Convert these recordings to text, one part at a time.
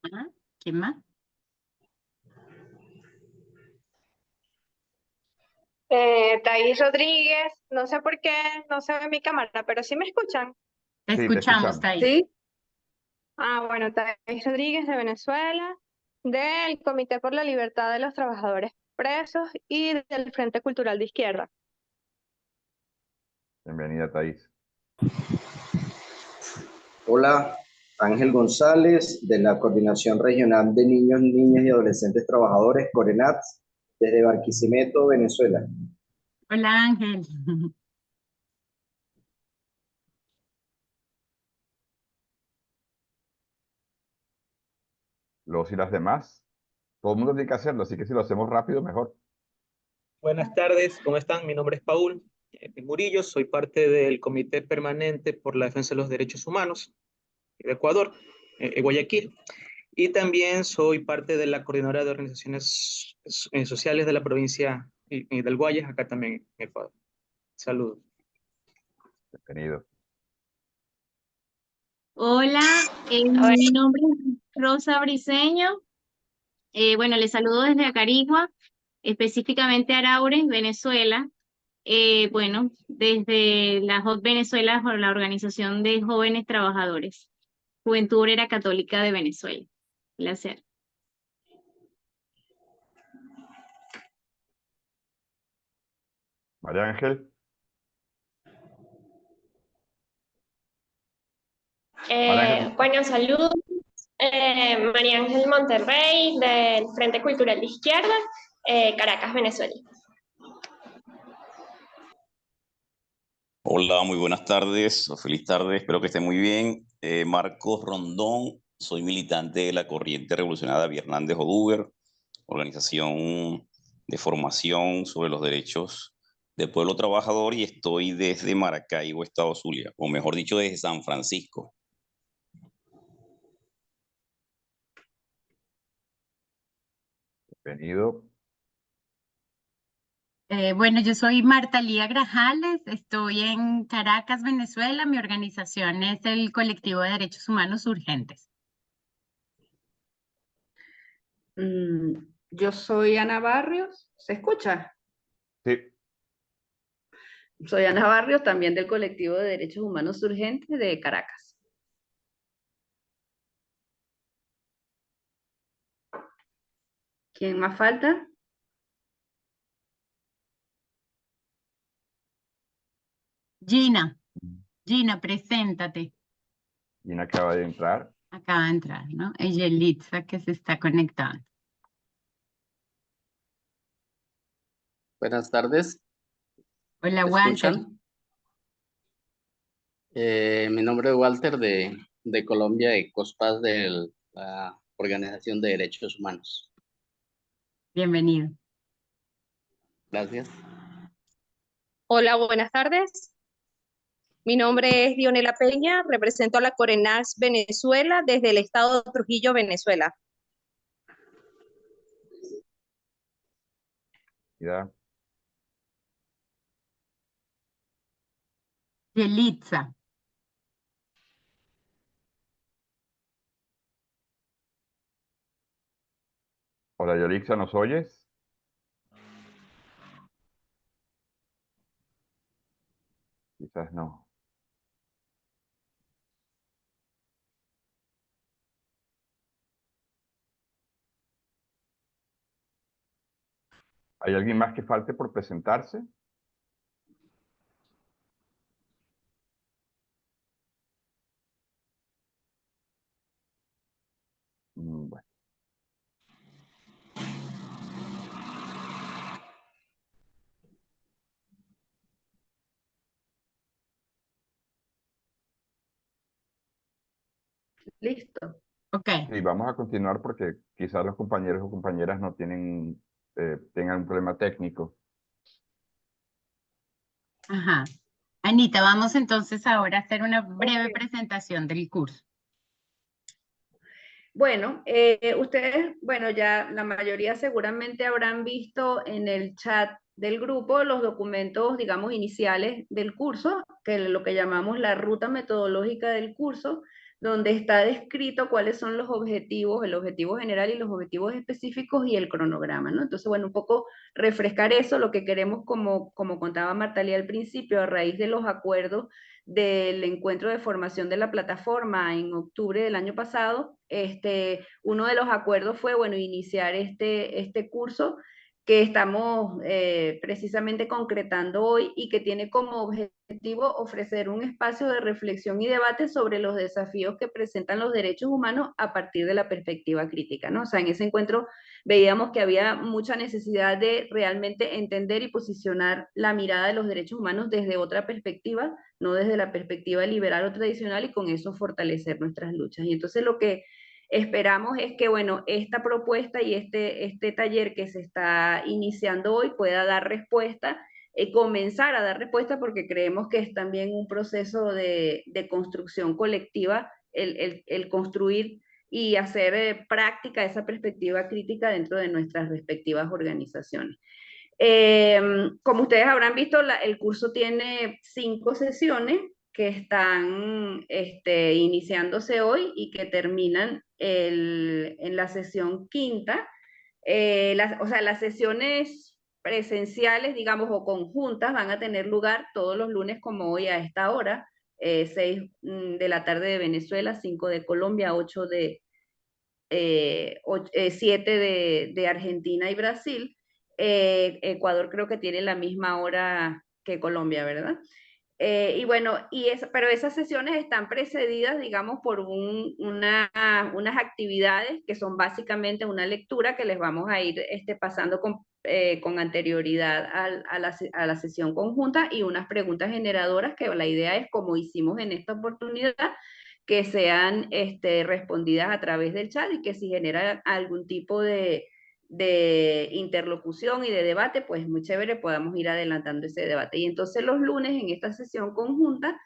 Ajá. ¿Quién más? Thais Rodríguez, no sé por qué no se ve mi cámara, pero sí me escuchan. Te Sí, te escuchamos, escuchamos. Thais. Sí. Bueno, Thais Rodríguez de Venezuela, del Comité por la Libertad de los Trabajadores Presos y del Frente Cultural de Izquierda. Bienvenida, Thais. Hola, Ángel González, de la Coordinación Regional de Niños, Niñas y Adolescentes Trabajadores, Corenat, desde Barquisimeto, Venezuela. Hola, Ángel. Los y las demás. Todo el mundo tiene que hacerlo, así que si lo hacemos rápido, mejor. Buenas tardes, ¿cómo están? Mi nombre es Paul Murillo, soy parte del Comité Permanente por la Defensa de los Derechos Humanos de Ecuador, Guayaquil, y también soy parte de la Coordinadora de Organizaciones Sociales de la provincia del Guayas, acá también en Ecuador. Saludos. Bienvenido. Hola, mi nombre es Rosa Briceño. Bueno, les saludo desde Acarigua, específicamente Araure, Venezuela. Bueno, desde la Hot Venezuela, por la Organización de Jóvenes Trabajadores, Juventud Obrera Católica de Venezuela. Placer. María Ángel. María Ángel. Bueno, saludos. María Ángel Monterrey, del Frente Cultural de Izquierda, Caracas, Venezuela. Hola, muy buenas tardes, o feliz tarde, espero que estén muy bien. Marcos Rondón, soy militante de la Corriente Revolucionaria Hernández Oduber, organización de formación sobre los derechos del pueblo trabajador, y estoy desde Maracaibo, Estado Zulia, o mejor dicho, desde San Francisco. Bienvenido. Bueno, yo soy Marta Lía Grajales, estoy en Caracas, Venezuela. Mi organización es el Colectivo de Derechos Humanos Urgentes. Yo soy Ana Barrios, ¿se escucha? Sí. Soy Ana Barrios, también del Colectivo de Derechos Humanos Urgentes de Caracas. ¿Quién más falta? Gina, preséntate. Gina acaba de entrar. Acaba de entrar, ¿no? Es Yelitza que se está conectando. Buenas tardes. Hola, ¿Me Walter. escuchan? Mi nombre es Walter de Colombia, de COSPAS, de la Organización de Derechos Humanos. Bienvenido. Gracias. Hola, buenas tardes. Mi nombre es Dionela Peña, represento a la Corenas Venezuela desde el estado de Trujillo, Venezuela. Ya. Yelitza. Hola, Yolixa, ¿nos oyes? Quizás no. ¿Hay alguien más que falte por presentarse? Bueno. Listo. Ok. Sí, vamos a continuar porque quizás los compañeros o compañeras no tienen, tengan un problema técnico. Ajá. Anita, vamos entonces ahora a hacer una breve Ok. presentación del curso. Bueno, ustedes, bueno, ya la mayoría seguramente habrán visto en el chat del grupo los documentos, digamos, iniciales del curso, que es lo que llamamos la ruta metodológica del curso, donde está descrito cuáles son los objetivos, el objetivo general y los objetivos específicos y el cronograma, ¿no? Entonces, bueno, un poco refrescar eso, lo que queremos, como contaba Martalía al principio, a raíz de los acuerdos del encuentro de formación de la plataforma en octubre del año pasado, uno de los acuerdos fue, bueno, iniciar este curso que estamos precisamente concretando hoy y que tiene como objetivo ofrecer un espacio de reflexión y debate sobre los desafíos que presentan los derechos humanos a partir de la perspectiva crítica, ¿no? O sea, en ese encuentro veíamos que había mucha necesidad de realmente entender y posicionar la mirada de los derechos humanos desde otra perspectiva, no desde la perspectiva liberal o tradicional, y con eso fortalecer nuestras luchas. Y entonces lo que esperamos es que, bueno, esta propuesta y este taller que se está iniciando hoy pueda dar respuesta, comenzar a dar respuesta, porque creemos que es también un proceso de construcción colectiva, el construir y hacer práctica esa perspectiva crítica dentro de nuestras respectivas organizaciones. Como ustedes habrán visto, el curso tiene 5 sesiones que están iniciándose hoy y que terminan en la sesión quinta. O sea, las sesiones presenciales, digamos, o conjuntas van a tener lugar todos los lunes como hoy a esta hora, 6 de la tarde de Venezuela, 5 de Colombia, 8 7 de Argentina y Brasil. Ecuador creo que tiene la misma hora que Colombia, ¿verdad? Y bueno, pero esas sesiones están precedidas, digamos, por unas actividades que son básicamente una lectura que les vamos a ir pasando con anterioridad a la sesión conjunta, y unas preguntas generadoras que la idea es, como hicimos en esta oportunidad, que sean respondidas a través del chat, y que si genera algún tipo de interlocución y de debate, pues muy chévere, podamos ir adelantando ese debate. Y entonces los lunes en esta sesión conjunta,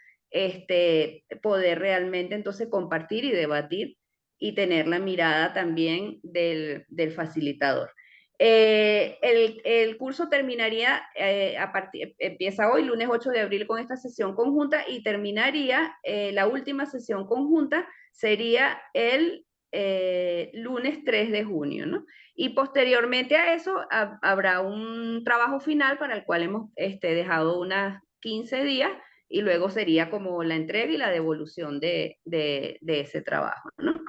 poder realmente entonces compartir y debatir y tener la mirada también del facilitador. El curso terminaría, empieza hoy, lunes 8 de abril, con esta sesión conjunta, y terminaría, la última sesión conjunta sería el lunes 3 de junio, ¿no? Y posteriormente a eso habrá un trabajo final para el cual hemos dejado unas 15 días, y luego sería como la entrega y la devolución de ese trabajo, ¿no?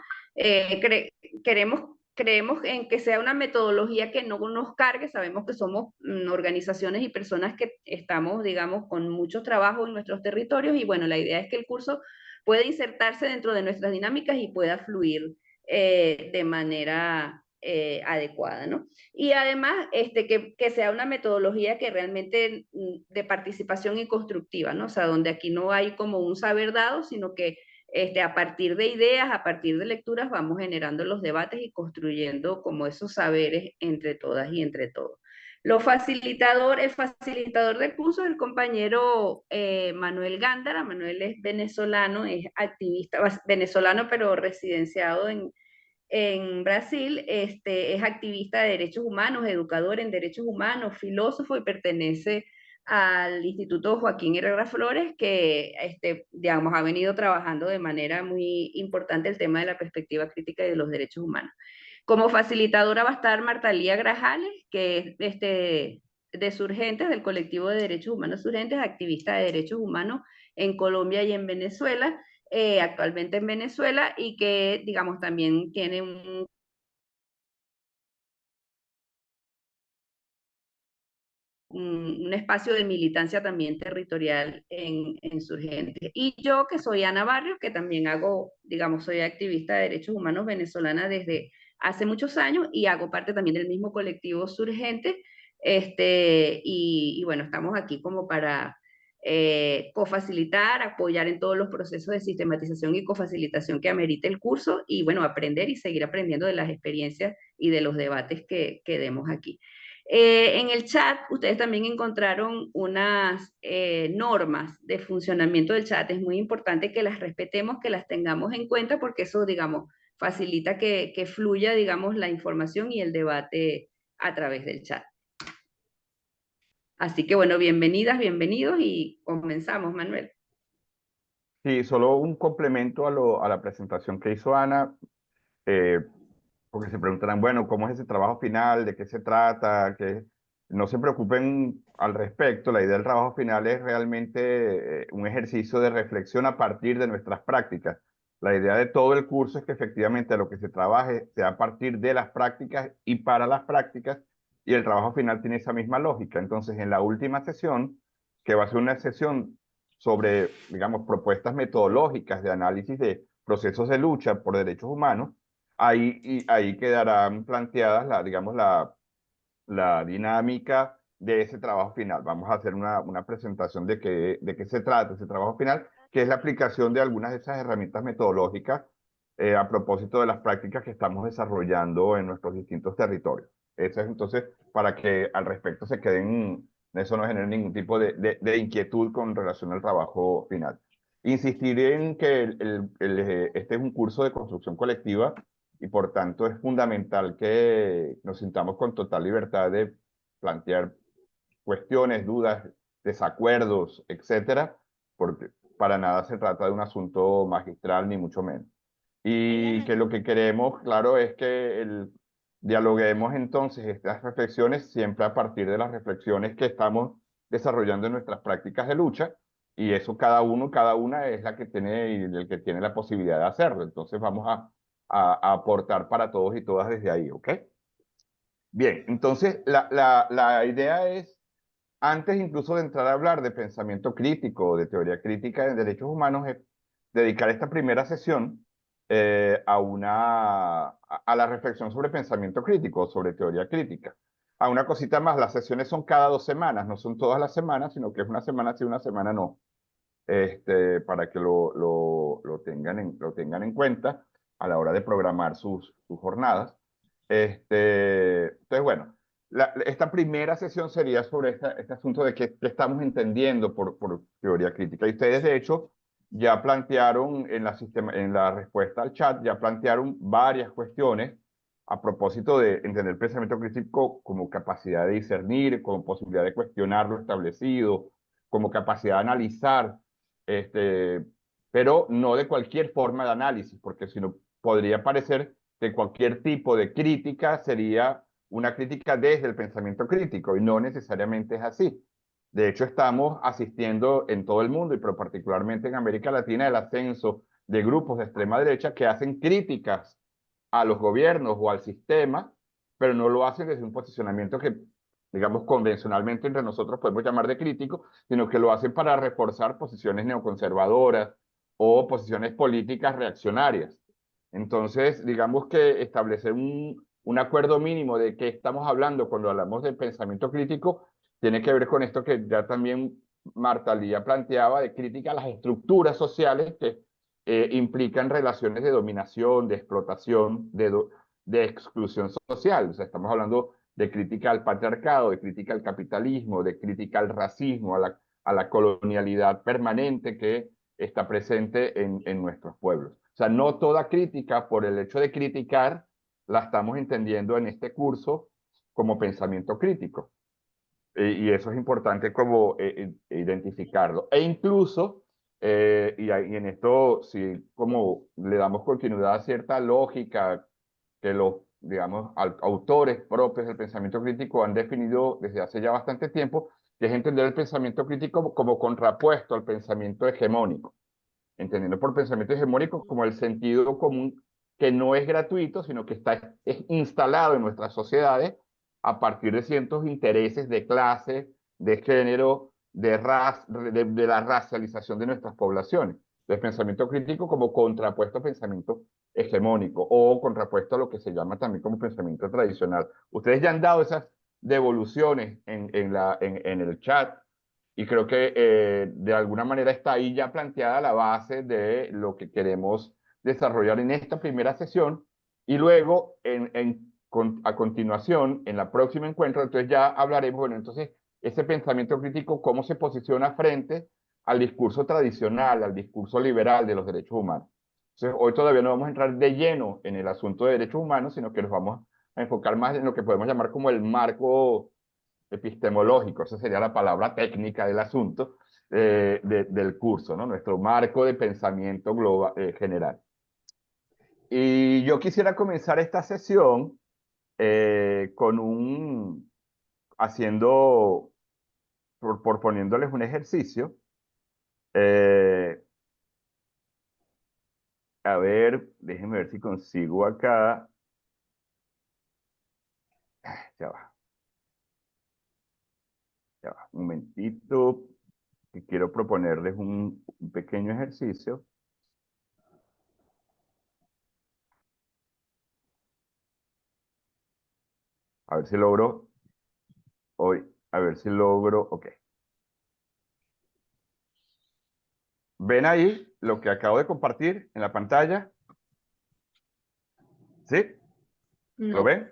Creemos en que sea una metodología que no nos cargue. Sabemos que somos organizaciones y personas que estamos, digamos, con mucho trabajo en nuestros territorios, y bueno, la idea es que el curso pueda insertarse dentro de nuestras dinámicas y pueda fluir de manera adecuada, ¿no? Y además, que sea una metodología que realmente de participación y constructiva, ¿no? O sea, donde aquí no hay como un saber dado, sino que a partir de ideas, a partir de lecturas, vamos generando los debates y construyendo como esos saberes entre todas y entre todos. El facilitador del curso es el compañero Manuel Gándara. Manuel es venezolano, es activista, venezolano pero residenciado en Brasil. Es activista de derechos humanos, educador en derechos humanos, filósofo, y pertenece al Instituto Joaquín Herrera Flores, que digamos, ha venido trabajando de manera muy importante el tema de la perspectiva crítica y de los derechos humanos. Como facilitadora va a estar Martalía Grajales, que es de Surgentes, del colectivo de derechos humanos Surgentes, activista de derechos humanos en Colombia y en Venezuela, actualmente en Venezuela, y que, digamos, también tiene un espacio de militancia también territorial en Surgentes. Y yo, que soy Ana Barrios, que también hago, digamos, soy activista de derechos humanos venezolana desde hace muchos años, y hago parte también del mismo colectivo Surgentes, y bueno, estamos aquí como para cofacilitar, apoyar en todos los procesos de sistematización y cofacilitación que amerite el curso, y bueno, aprender y seguir aprendiendo de las experiencias y de los debates que demos aquí. En el chat ustedes también encontraron unas normas de funcionamiento del chat. Es muy importante que las respetemos, que las tengamos en cuenta, porque eso, digamos, facilita que fluya, digamos, la información y el debate a través del chat. Así que bueno, bienvenidas, bienvenidos, y comenzamos, Manuel. Sí, solo un complemento a la presentación que hizo Ana, porque se preguntarán, bueno, ¿cómo es ese trabajo final? ¿De qué se trata? Que no se preocupen al respecto. La idea del trabajo final es realmente un ejercicio de reflexión a partir de nuestras prácticas. La idea de todo el curso es que efectivamente lo que se trabaje sea a partir de las prácticas y para las prácticas, y el trabajo final tiene esa misma lógica. Entonces, en la última sesión, que va a ser una sesión sobre, digamos, propuestas metodológicas de análisis de procesos de lucha por derechos humanos, ahí quedarán planteadas digamos, la dinámica de ese trabajo final. Vamos a hacer una presentación de qué se trata ese trabajo final, que es la aplicación de algunas de esas herramientas metodológicas a propósito de las prácticas que estamos desarrollando en nuestros distintos territorios. Eso es entonces para que al respecto se queden, eso no genere ningún tipo de inquietud con relación al trabajo final. Insistir en que este es un curso de construcción colectiva y por tanto es fundamental que nos sintamos con total libertad de plantear cuestiones, dudas, desacuerdos, etcétera, porque para nada se trata de un asunto magistral ni mucho menos. Y que lo que queremos, claro, es que dialoguemos entonces estas reflexiones siempre a partir de las reflexiones que estamos desarrollando en nuestras prácticas de lucha, y eso cada uno, cada una es la que tiene y el que tiene la posibilidad de hacerlo. Entonces vamos a aportar para todos y todas desde ahí, ¿ok? Bien, entonces la idea es, antes incluso de entrar a hablar de pensamiento crítico o de teoría crítica de derechos humanos, es dedicar esta primera sesión a la reflexión sobre pensamiento crítico, sobre teoría crítica. A una cosita más, las sesiones son cada 2 semanas, no son todas las semanas, sino que es una semana sí, una semana no, para que lo tengan en cuenta a la hora de programar sus jornadas. Entonces, bueno, esta primera sesión sería sobre este asunto de qué estamos entendiendo por teoría crítica. Y ustedes, de hecho, ya plantearon en la respuesta al chat, ya plantearon varias cuestiones a propósito de entender el pensamiento crítico como capacidad de discernir, como posibilidad de cuestionar lo establecido, como capacidad de analizar, pero no de cualquier forma de análisis, porque si no podría parecer que cualquier tipo de crítica sería una crítica desde el pensamiento crítico, y no necesariamente es así. De hecho, estamos asistiendo en todo el mundo, y pero particularmente en América Latina, el ascenso de grupos de extrema derecha que hacen críticas a los gobiernos o al sistema, pero no lo hacen desde un posicionamiento que, digamos, convencionalmente entre nosotros podemos llamar de crítico, sino que lo hacen para reforzar posiciones neoconservadoras o posiciones políticas reaccionarias. Entonces, digamos que establecer un acuerdo mínimo de qué estamos hablando cuando hablamos de pensamiento crítico tiene que ver con esto que ya también Marta Lía planteaba, de crítica a las estructuras sociales que implican relaciones de dominación, de explotación, de exclusión social. O sea, estamos hablando de crítica al patriarcado, de crítica al capitalismo, de crítica al racismo, a la colonialidad permanente que está presente en nuestros pueblos. O sea, no toda crítica, por el hecho de criticar, la estamos entendiendo en este curso como pensamiento crítico. Y eso es importante como identificarlo. E incluso, y en esto sí como le damos continuidad a cierta lógica que los, digamos, autores propios del pensamiento crítico han definido desde hace ya bastante tiempo, que es entender el pensamiento crítico como contrapuesto al pensamiento hegemónico, entendiendo por pensamiento hegemónico como el sentido común que no es gratuito, sino que es instalado en nuestras sociedades a partir de ciertos intereses de clase, de género, de la racialización de nuestras poblaciones. El pensamiento crítico como contrapuesto a pensamiento hegemónico o contrapuesto a lo que se llama también como pensamiento tradicional. Ustedes ya han dado esas devoluciones en el chat, y creo que de alguna manera está ahí ya planteada la base de lo que queremos desarrollar en esta primera sesión, y luego a continuación, en la próxima encuentro, entonces ya hablaremos, bueno, entonces ese pensamiento crítico, cómo se posiciona frente al discurso tradicional, al discurso liberal de los derechos humanos. Entonces, hoy todavía no vamos a entrar de lleno en el asunto de derechos humanos, sino que nos vamos a enfocar más en lo que podemos llamar como el marco epistemológico, esa sería la palabra técnica del asunto, del curso, ¿no? Nuestro marco de pensamiento global, general. Y yo quisiera comenzar esta sesión proponiéndoles un ejercicio. A ver, déjenme ver si consigo acá. Ya va. Ya va, un momentito, que quiero proponerles un pequeño ejercicio. A ver si logro hoy, a ver si logro, ok. ¿Ven ahí lo que acabo de compartir en la pantalla? ¿Sí? ¿Lo No. ven?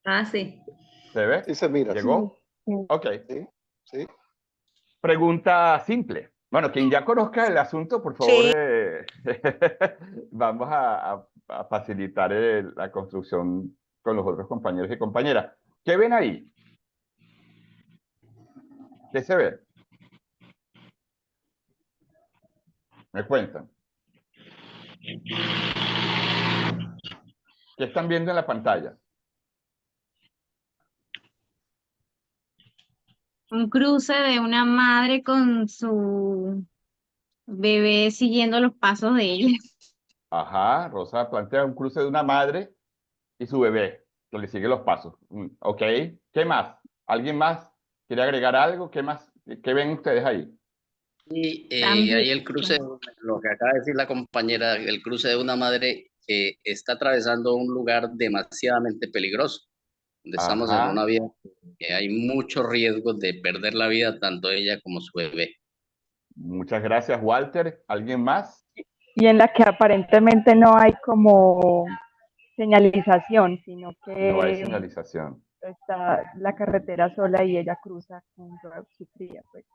Ah, sí. ¿Se ve? Sí se mira. ¿Llegó? Ok. Sí, sí. Pregunta simple. Bueno, quien ya conozca el asunto, por favor, vamos a facilitar la construcción con los otros compañeros y compañeras. ¿Qué ven ahí? ¿Qué se ve? Me cuentan. ¿Qué están viendo en la pantalla? Un cruce de una madre con su bebé siguiendo los pasos de ella. Ajá, Rosa plantea un cruce de una madre y su bebé, que le sigue los pasos. Ok, ¿qué más? ¿Alguien más quiere agregar algo? ¿Qué más? ¿Qué ven ustedes ahí? Y También. ahí el cruce, lo que acaba de decir la compañera, el cruce de una madre que está atravesando un lugar demasiadamente peligroso, donde estamos en una Ajá, vía que hay muchos riesgos de perder la vida, tanto ella como su bebé. muchas gracias, Walter. ¿Alguien más? Y en la que aparentemente no hay como señalización, sino No hay que señalización. está la carretera sola y ella cruza con su cría. Pues.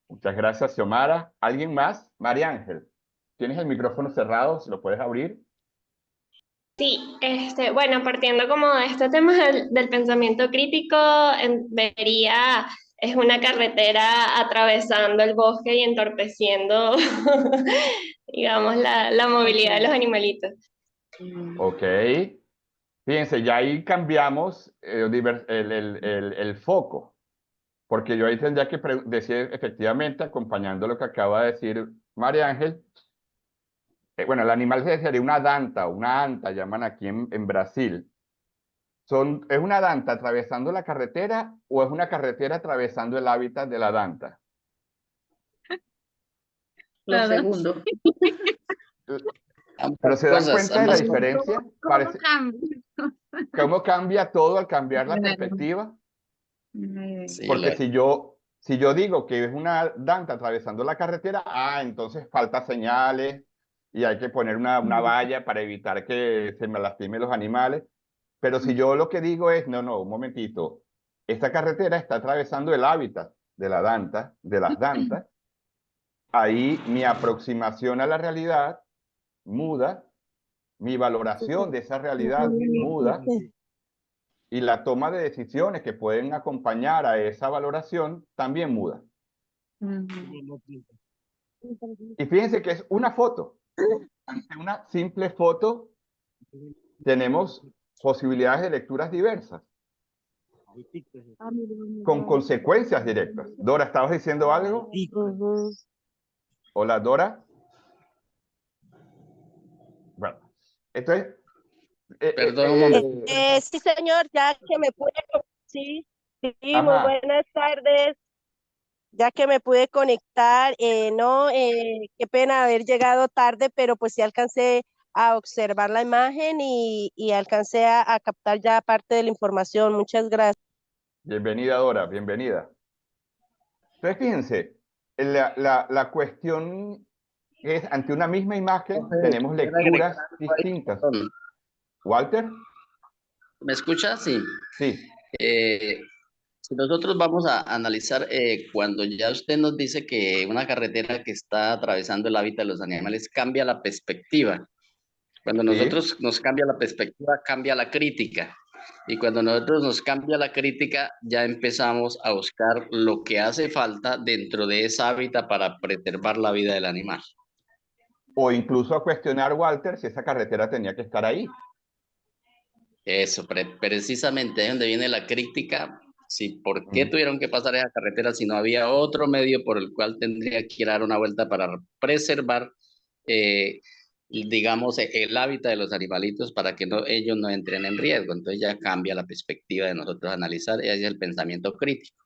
Muchas gracias, Xiomara. ¿Alguien más? María Ángel, ¿tienes el micrófono cerrado? ¿Se lo puedes abrir? Sí, bueno, partiendo como de este tema del pensamiento crítico, vería, es una carretera atravesando el bosque y entorpeciendo, digamos, la movilidad de los animalitos. Ok. Fíjense, ya ahí cambiamos el foco, porque yo ahí tendría que decir efectivamente, acompañando lo que acaba de decir María Ángel, bueno, el animal sería una danta, una anta, llaman aquí en Brasil. ¿Es una danta atravesando la carretera o es una carretera atravesando el hábitat de la danta? Lo segundo. Pero ¿se dan cuenta de la Ambas diferencia? ¿Cómo cambia? ¿Cómo cambia todo al cambiar la perspectiva? Sí, Porque si yo digo que es una danta atravesando la carretera, entonces falta señales y hay que poner una valla para evitar que se me lastimen los animales. Pero si yo lo que digo es, no, un momentito, esta carretera está atravesando el hábitat de la danta, de las dantas, ahí mi aproximación a la realidad muda, mi valoración de esa realidad muda, y la toma de decisiones que pueden acompañar a esa valoración también muda. Y fíjense que es una foto. Ante una simple foto tenemos posibilidades de lecturas diversas, con consecuencias directas. Dora, ¿estabas diciendo algo? Hola, Dora. Bueno, entonces... Perdón un momento. Sí, señor, ya que me pude, sí, muy Ajá. buenas tardes, ya que me pude conectar, no, qué pena haber llegado tarde, pero pues sí alcancé a observar la imagen y alcancé a captar ya parte de la información. Muchas gracias. Bienvenida, Dora, bienvenida. Entonces, fíjense, la cuestión es, ante una misma imagen, tenemos lecturas distintas. ¿Walter? ¿Me escucha? Sí. Sí. Si nosotros vamos a analizar, cuando ya usted nos dice que una carretera que está atravesando el hábitat de los animales cambia la perspectiva. Cuando nosotros nos cambia la perspectiva, cambia la crítica. Y cuando nosotros nos cambia la crítica, ya empezamos a buscar lo que hace falta dentro de esa hábitat para preservar la vida del animal. O incluso a cuestionar, Walter, si esa carretera tenía que estar ahí. Eso, precisamente es donde viene la crítica. Sí, ¿por qué tuvieron que pasar esa carretera si no había otro medio por el cual tendría que dar una vuelta para preservar, digamos, el hábitat de los animalitos para que ellos no entren en riesgo? Entonces ya cambia la perspectiva de nosotros analizar, y ahí es el pensamiento crítico.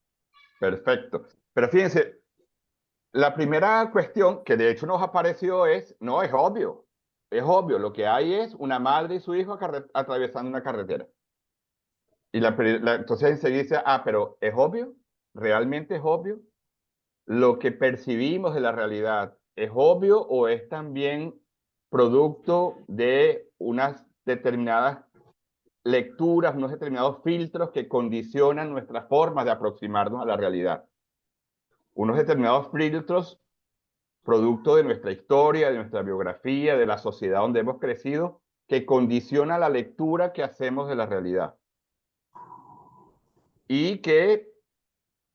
Perfecto. Pero fíjense, la primera cuestión que de hecho nos apareció es, no, es obvio. Es obvio, lo que hay es una madre y su hijo atravesando una carretera. Y entonces enseguida dice, pero ¿es obvio? ¿Realmente es obvio? ¿Lo que percibimos de la realidad es obvio o es también producto de unas determinadas lecturas, unos determinados filtros que condicionan nuestras formas de aproximarnos a la realidad? Unos determinados filtros producto de nuestra historia, de nuestra biografía, de la sociedad donde hemos crecido, que condiciona la lectura que hacemos de la realidad. Y que,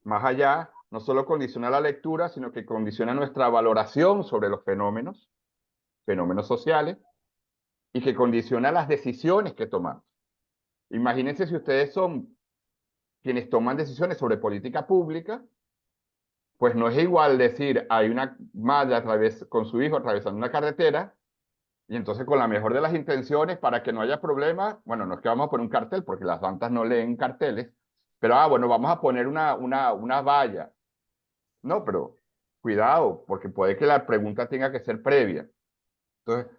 más allá, no solo condiciona la lectura, sino que condiciona nuestra valoración sobre los fenómenos sociales, y que condiciona las decisiones que tomamos. Imagínense si ustedes son quienes toman decisiones sobre política pública, pues no es igual decir, hay una madre con su hijo atravesando una carretera, y entonces con la mejor de las intenciones, para que no haya problemas, bueno, no es que vamos a poner un cartel, porque las bandas no leen carteles, pero bueno, vamos a poner una valla. No, pero cuidado, porque puede que la pregunta tenga que ser previa. Entonces,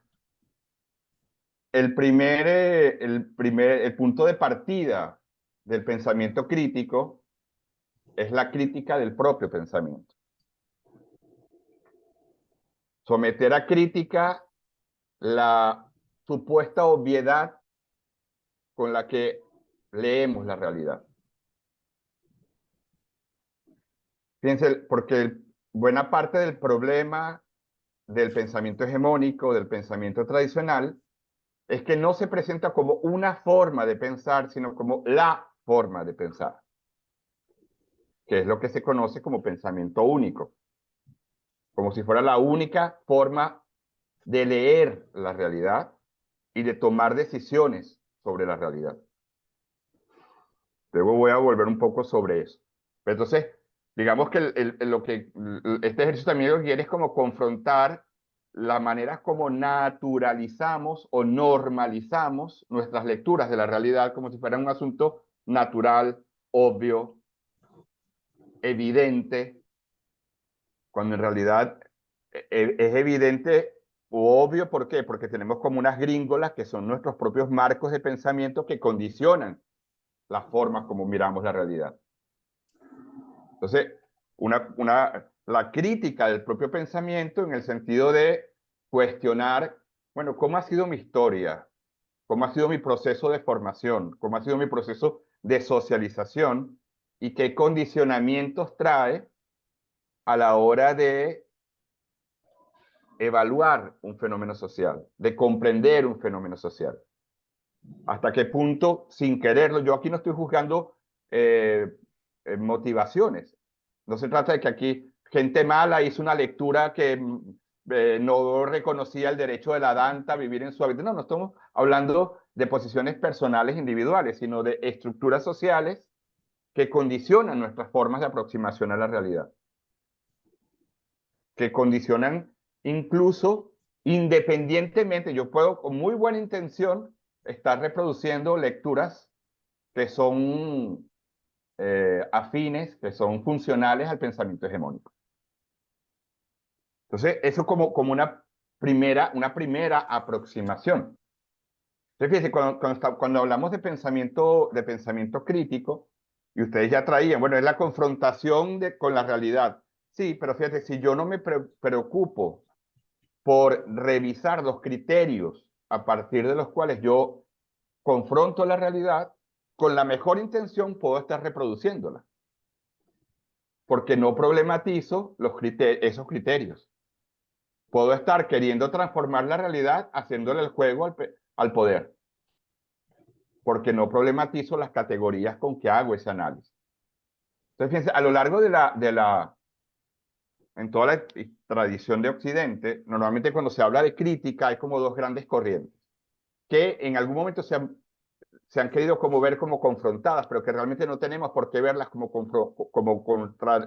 el punto de partida del pensamiento crítico es la crítica del propio pensamiento. Someter a crítica la supuesta obviedad con la que leemos la realidad. Fíjense, porque buena parte del problema del pensamiento hegemónico, del pensamiento tradicional, es que no se presenta como una forma de pensar, sino como la forma de pensar, que es lo que se conoce como pensamiento único, como si fuera la única forma de leer la realidad y de tomar decisiones sobre la realidad. Luego voy a volver un poco sobre eso. Pero entonces, digamos que este ejercicio también lo que quiere es como confrontar la manera como naturalizamos o normalizamos nuestras lecturas de la realidad como si fuera un asunto natural, obvio, evidente, cuando en realidad es evidente o obvio. ¿Por qué? Porque tenemos como unas gringolas que son nuestros propios marcos de pensamiento que condicionan las formas como miramos la realidad. Entonces, la crítica del propio pensamiento en el sentido de cuestionar, bueno, ¿cómo ha sido mi historia? ¿Cómo ha sido mi proceso de formación? ¿Cómo ha sido mi proceso de socialización? ¿Y qué condicionamientos trae a la hora de evaluar un fenómeno social, de comprender un fenómeno social? ¿Hasta qué punto, sin quererlo, yo aquí no estoy juzgando motivaciones? No se trata de que aquí gente mala hizo una lectura que no reconocía el derecho de la danta a vivir en su hábitat. No, no estamos hablando de posiciones personales individuales, sino de estructuras sociales que condicionan nuestras formas de aproximación a la realidad, que condicionan incluso independientemente. Yo puedo con muy buena intención estar reproduciendo lecturas que son afines, que son funcionales al pensamiento hegemónico. Entonces, eso como una primera aproximación. Entonces, fíjense, cuando hablamos de pensamiento crítico, y ustedes ya traían, bueno, es la confrontación con la realidad. Sí, pero fíjate, si yo no me preocupo por revisar los criterios a partir de los cuales yo confronto la realidad, con la mejor intención puedo estar reproduciéndola, porque no problematizo esos criterios. Puedo estar queriendo transformar la realidad haciéndole el juego al poder. porque no problematizo las categorías con que hago ese análisis. Entonces, fíjense, a lo largo en toda la tradición de Occidente, normalmente cuando se habla de crítica hay como dos grandes corrientes, que en algún momento se han querido como ver como confrontadas, pero que realmente no tenemos por qué verlas como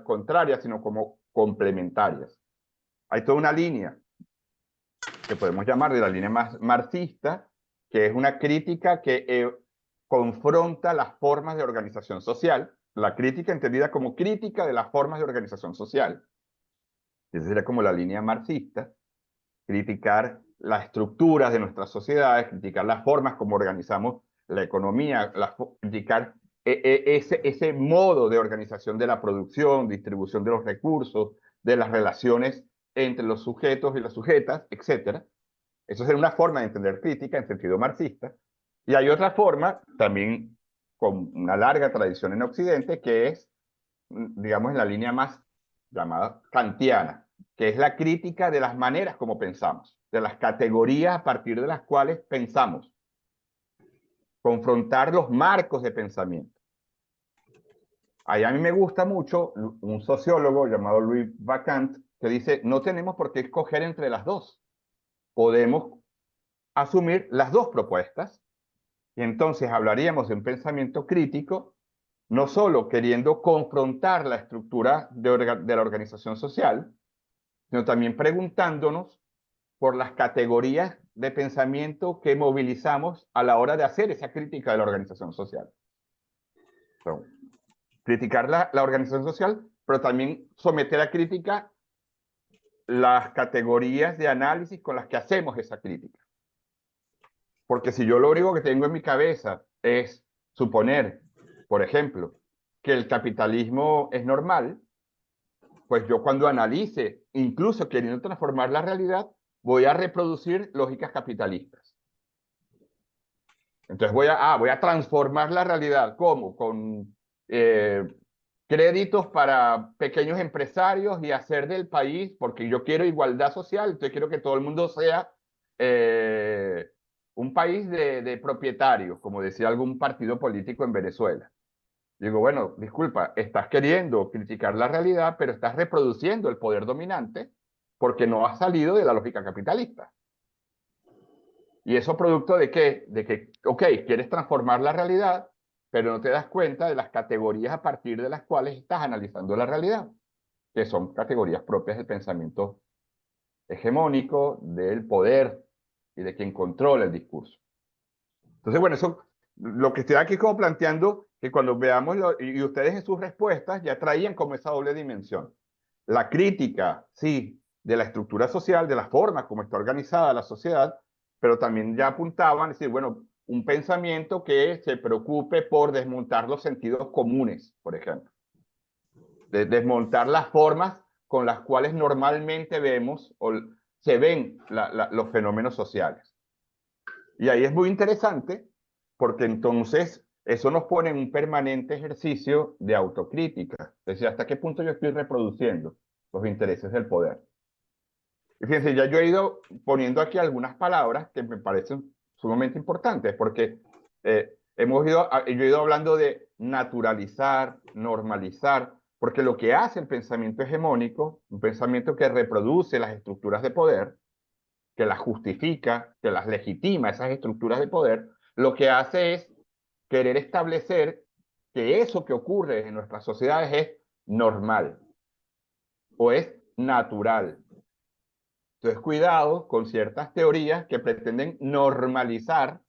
contrarias, sino como complementarias. Hay toda una línea que podemos llamar de la línea más marxista, que es una crítica que confronta las formas de organización social, la crítica entendida como crítica de las formas de organización social. Esa sería como la línea marxista, criticar las estructuras de nuestras sociedades, criticar las formas como organizamos la economía, criticar ese modo de organización de la producción, distribución de los recursos, de las relaciones entre los sujetos y las sujetas, etc. Eso es una forma de entender crítica en sentido marxista. Y hay otra forma, también con una larga tradición en Occidente, que es, digamos, en la línea más llamada kantiana, que es la crítica de las maneras como pensamos, de las categorías a partir de las cuales pensamos. Confrontar los marcos de pensamiento. Ahí a mí me gusta mucho un sociólogo llamado Louis Vacant, que dice, no tenemos por qué escoger entre las dos. Podemos asumir las dos propuestas, y entonces hablaríamos de un pensamiento crítico, no solo queriendo confrontar la estructura de la organización social, sino también preguntándonos por las categorías de pensamiento que movilizamos a la hora de hacer esa crítica de la organización social. Entonces, criticar la organización social, pero también someter a crítica las categorías de análisis con las que hacemos esa crítica. Porque si yo lo único que tengo en mi cabeza es suponer, por ejemplo, que el capitalismo es normal, pues yo cuando analice, incluso queriendo transformar la realidad, voy a reproducir lógicas capitalistas. Entonces voy a transformar la realidad. ¿Cómo? Con créditos para pequeños empresarios y hacer del país, porque yo quiero igualdad social, entonces quiero que todo el mundo sea un país de propietarios, como decía algún partido político en Venezuela. Digo, bueno, disculpa, estás queriendo criticar la realidad, pero estás reproduciendo el poder dominante porque no has salido de la lógica capitalista. ¿Y eso producto de qué? De que, ok, quieres transformar la realidad, pero no te das cuenta de las categorías a partir de las cuales estás analizando la realidad, que son categorías propias del pensamiento hegemónico, del poder y de quien controla el discurso. Entonces, bueno, eso, lo que estoy aquí como planteando, que cuando veamos, y ustedes en sus respuestas ya traían como esa doble dimensión. La crítica, sí, de la estructura social, de la forma como está organizada la sociedad, pero también ya apuntaban a decir, bueno, un pensamiento que se preocupe por desmontar los sentidos comunes, por ejemplo. Desmontar las formas con las cuales normalmente vemos o se ven los fenómenos sociales. Y ahí es muy interesante porque entonces eso nos pone en un permanente ejercicio de autocrítica. Es decir, ¿hasta qué punto yo estoy reproduciendo los intereses del poder? Y fíjense, ya yo he ido poniendo aquí algunas palabras que me parecen sumamente importantes, porque yo he ido hablando de naturalizar, normalizar, porque lo que hace el pensamiento hegemónico, un pensamiento que reproduce las estructuras de poder, que las justifica, que las legitima, esas estructuras de poder, lo que hace es querer establecer que eso que ocurre en nuestras sociedades es normal o es natural. Entonces, cuidado con ciertas teorías que pretenden normalizar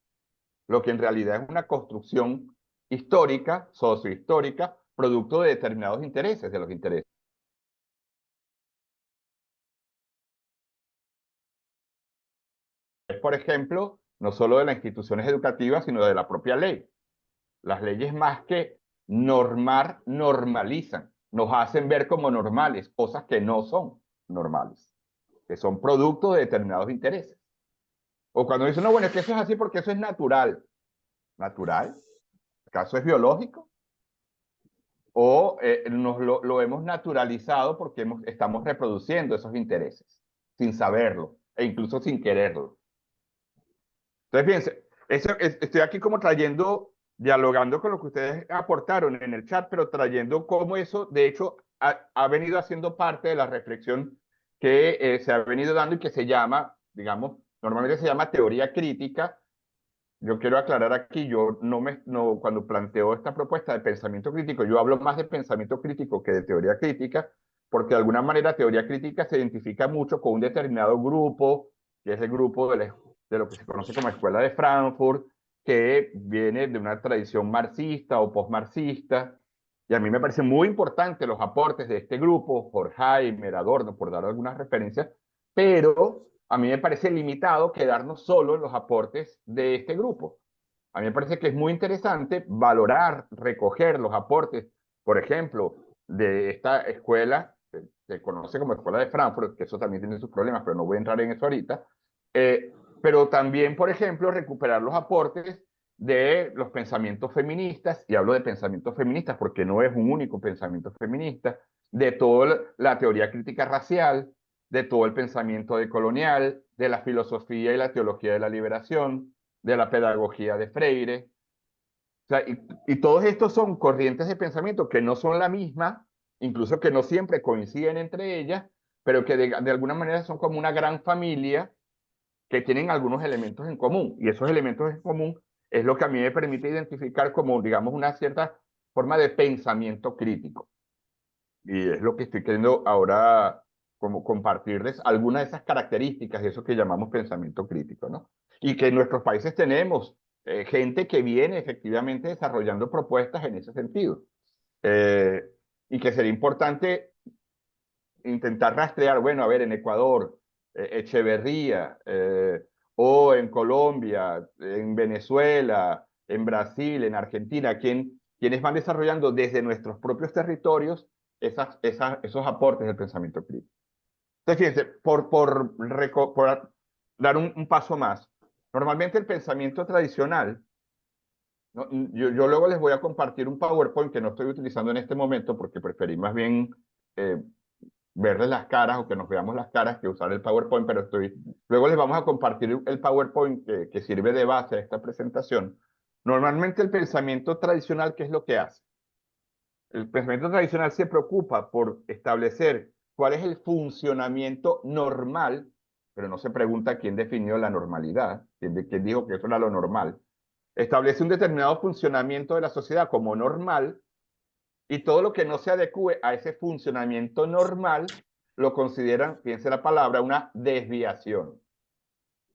lo que en realidad es una construcción histórica, sociohistórica, producto de determinados intereses, de los intereses. Por ejemplo, no solo de las instituciones educativas, sino de la propia ley. Las leyes más que normar, normalizan, nos hacen ver como normales, cosas que no son normales, que son producto de determinados intereses. O cuando dicen, no, bueno, es que eso es así porque eso es natural. ¿Natural? ¿Acaso es biológico? O lo hemos naturalizado porque estamos reproduciendo esos intereses, sin saberlo, e incluso sin quererlo. Entonces, fíjense, Estoy aquí como trayendo, dialogando con lo que ustedes aportaron en el chat, pero trayendo cómo eso, de hecho, ha venido haciendo parte de la reflexión que se ha venido dando y que se llama, digamos, normalmente se llama teoría crítica. Yo quiero aclarar aquí, yo cuando planteo esta propuesta de pensamiento crítico, yo hablo más de pensamiento crítico que de teoría crítica, porque de alguna manera teoría crítica se identifica mucho con un determinado grupo, que es el grupo de lo que se conoce como Escuela de Frankfurt, que viene de una tradición marxista o postmarxista, y a mí me parecen muy importantes los aportes de este grupo, Horkheimer, Adorno, por dar algunas referencias, pero a mí me parece limitado quedarnos solo en los aportes de este grupo. A mí me parece que es muy interesante valorar, recoger los aportes, por ejemplo, de esta escuela, que se conoce como Escuela de Frankfurt, que eso también tiene sus problemas, pero no voy a entrar en eso ahorita, pero también, por ejemplo, recuperar los aportes de los pensamientos feministas, y hablo de pensamientos feministas porque no es un único pensamiento feminista, de toda la teoría crítica racial, de todo el pensamiento decolonial, de la filosofía y la teología de la liberación, de la pedagogía de Freire. O sea, y todos estos son corrientes de pensamiento que no son la misma, incluso que no siempre coinciden entre ellas, pero que de alguna manera son como una gran familia que tienen algunos elementos en común. Y esos elementos en común es lo que a mí me permite identificar como, digamos, una cierta forma de pensamiento crítico. Y es lo que estoy queriendo ahora como compartirles algunas de esas características de eso que llamamos pensamiento crítico, ¿no? Y que en nuestros países tenemos gente que viene efectivamente desarrollando propuestas en ese sentido. Y que sería importante intentar rastrear, bueno, a ver, en Ecuador, Echeverría, o en Colombia, en Venezuela, en Brasil, en Argentina, quienes van desarrollando desde nuestros propios territorios esos aportes del pensamiento crítico. Entonces, fíjense, por dar un paso más, normalmente el pensamiento tradicional, ¿no? Yo luego les voy a compartir un PowerPoint que no estoy utilizando en este momento porque preferí más bien verles las caras o que nos veamos las caras que usar el PowerPoint, pero luego les vamos a compartir el PowerPoint que sirve de base a esta presentación. Normalmente el pensamiento tradicional, ¿qué es lo que hace? El pensamiento tradicional se preocupa por establecer cuál es el funcionamiento normal, pero no se pregunta quién definió la normalidad, quién dijo que eso era lo normal. Establece un determinado funcionamiento de la sociedad como normal, y todo lo que no se adecue a ese funcionamiento normal lo consideran, fíjense la palabra, una desviación.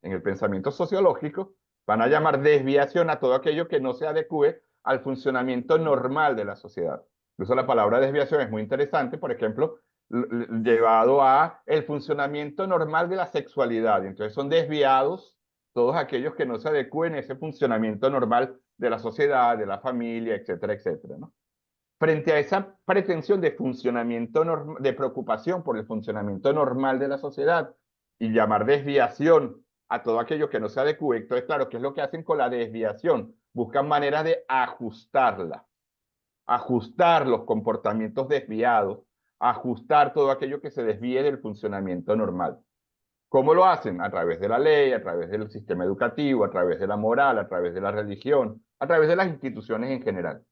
En el pensamiento sociológico van a llamar desviación a todo aquello que no se adecue al funcionamiento normal de la sociedad. Incluso la palabra desviación es muy interesante, por ejemplo, llevado a el funcionamiento normal de la sexualidad. Entonces son desviados todos aquellos que no se adecúen a ese funcionamiento normal de la sociedad, de la familia, etcétera, etcétera, ¿no? Frente a esa pretensión de funcionamiento, de preocupación por el funcionamiento normal de la sociedad y llamar desviación a todo aquello que no se adecue, entonces, claro, ¿qué es lo que hacen con la desviación? Buscan maneras de ajustarla, ajustar los comportamientos desviados, ajustar todo aquello que se desvíe del funcionamiento normal. ¿Cómo lo hacen? A través de la ley, a través del sistema educativo, a través de la moral, a través de la religión, a través de las instituciones en general.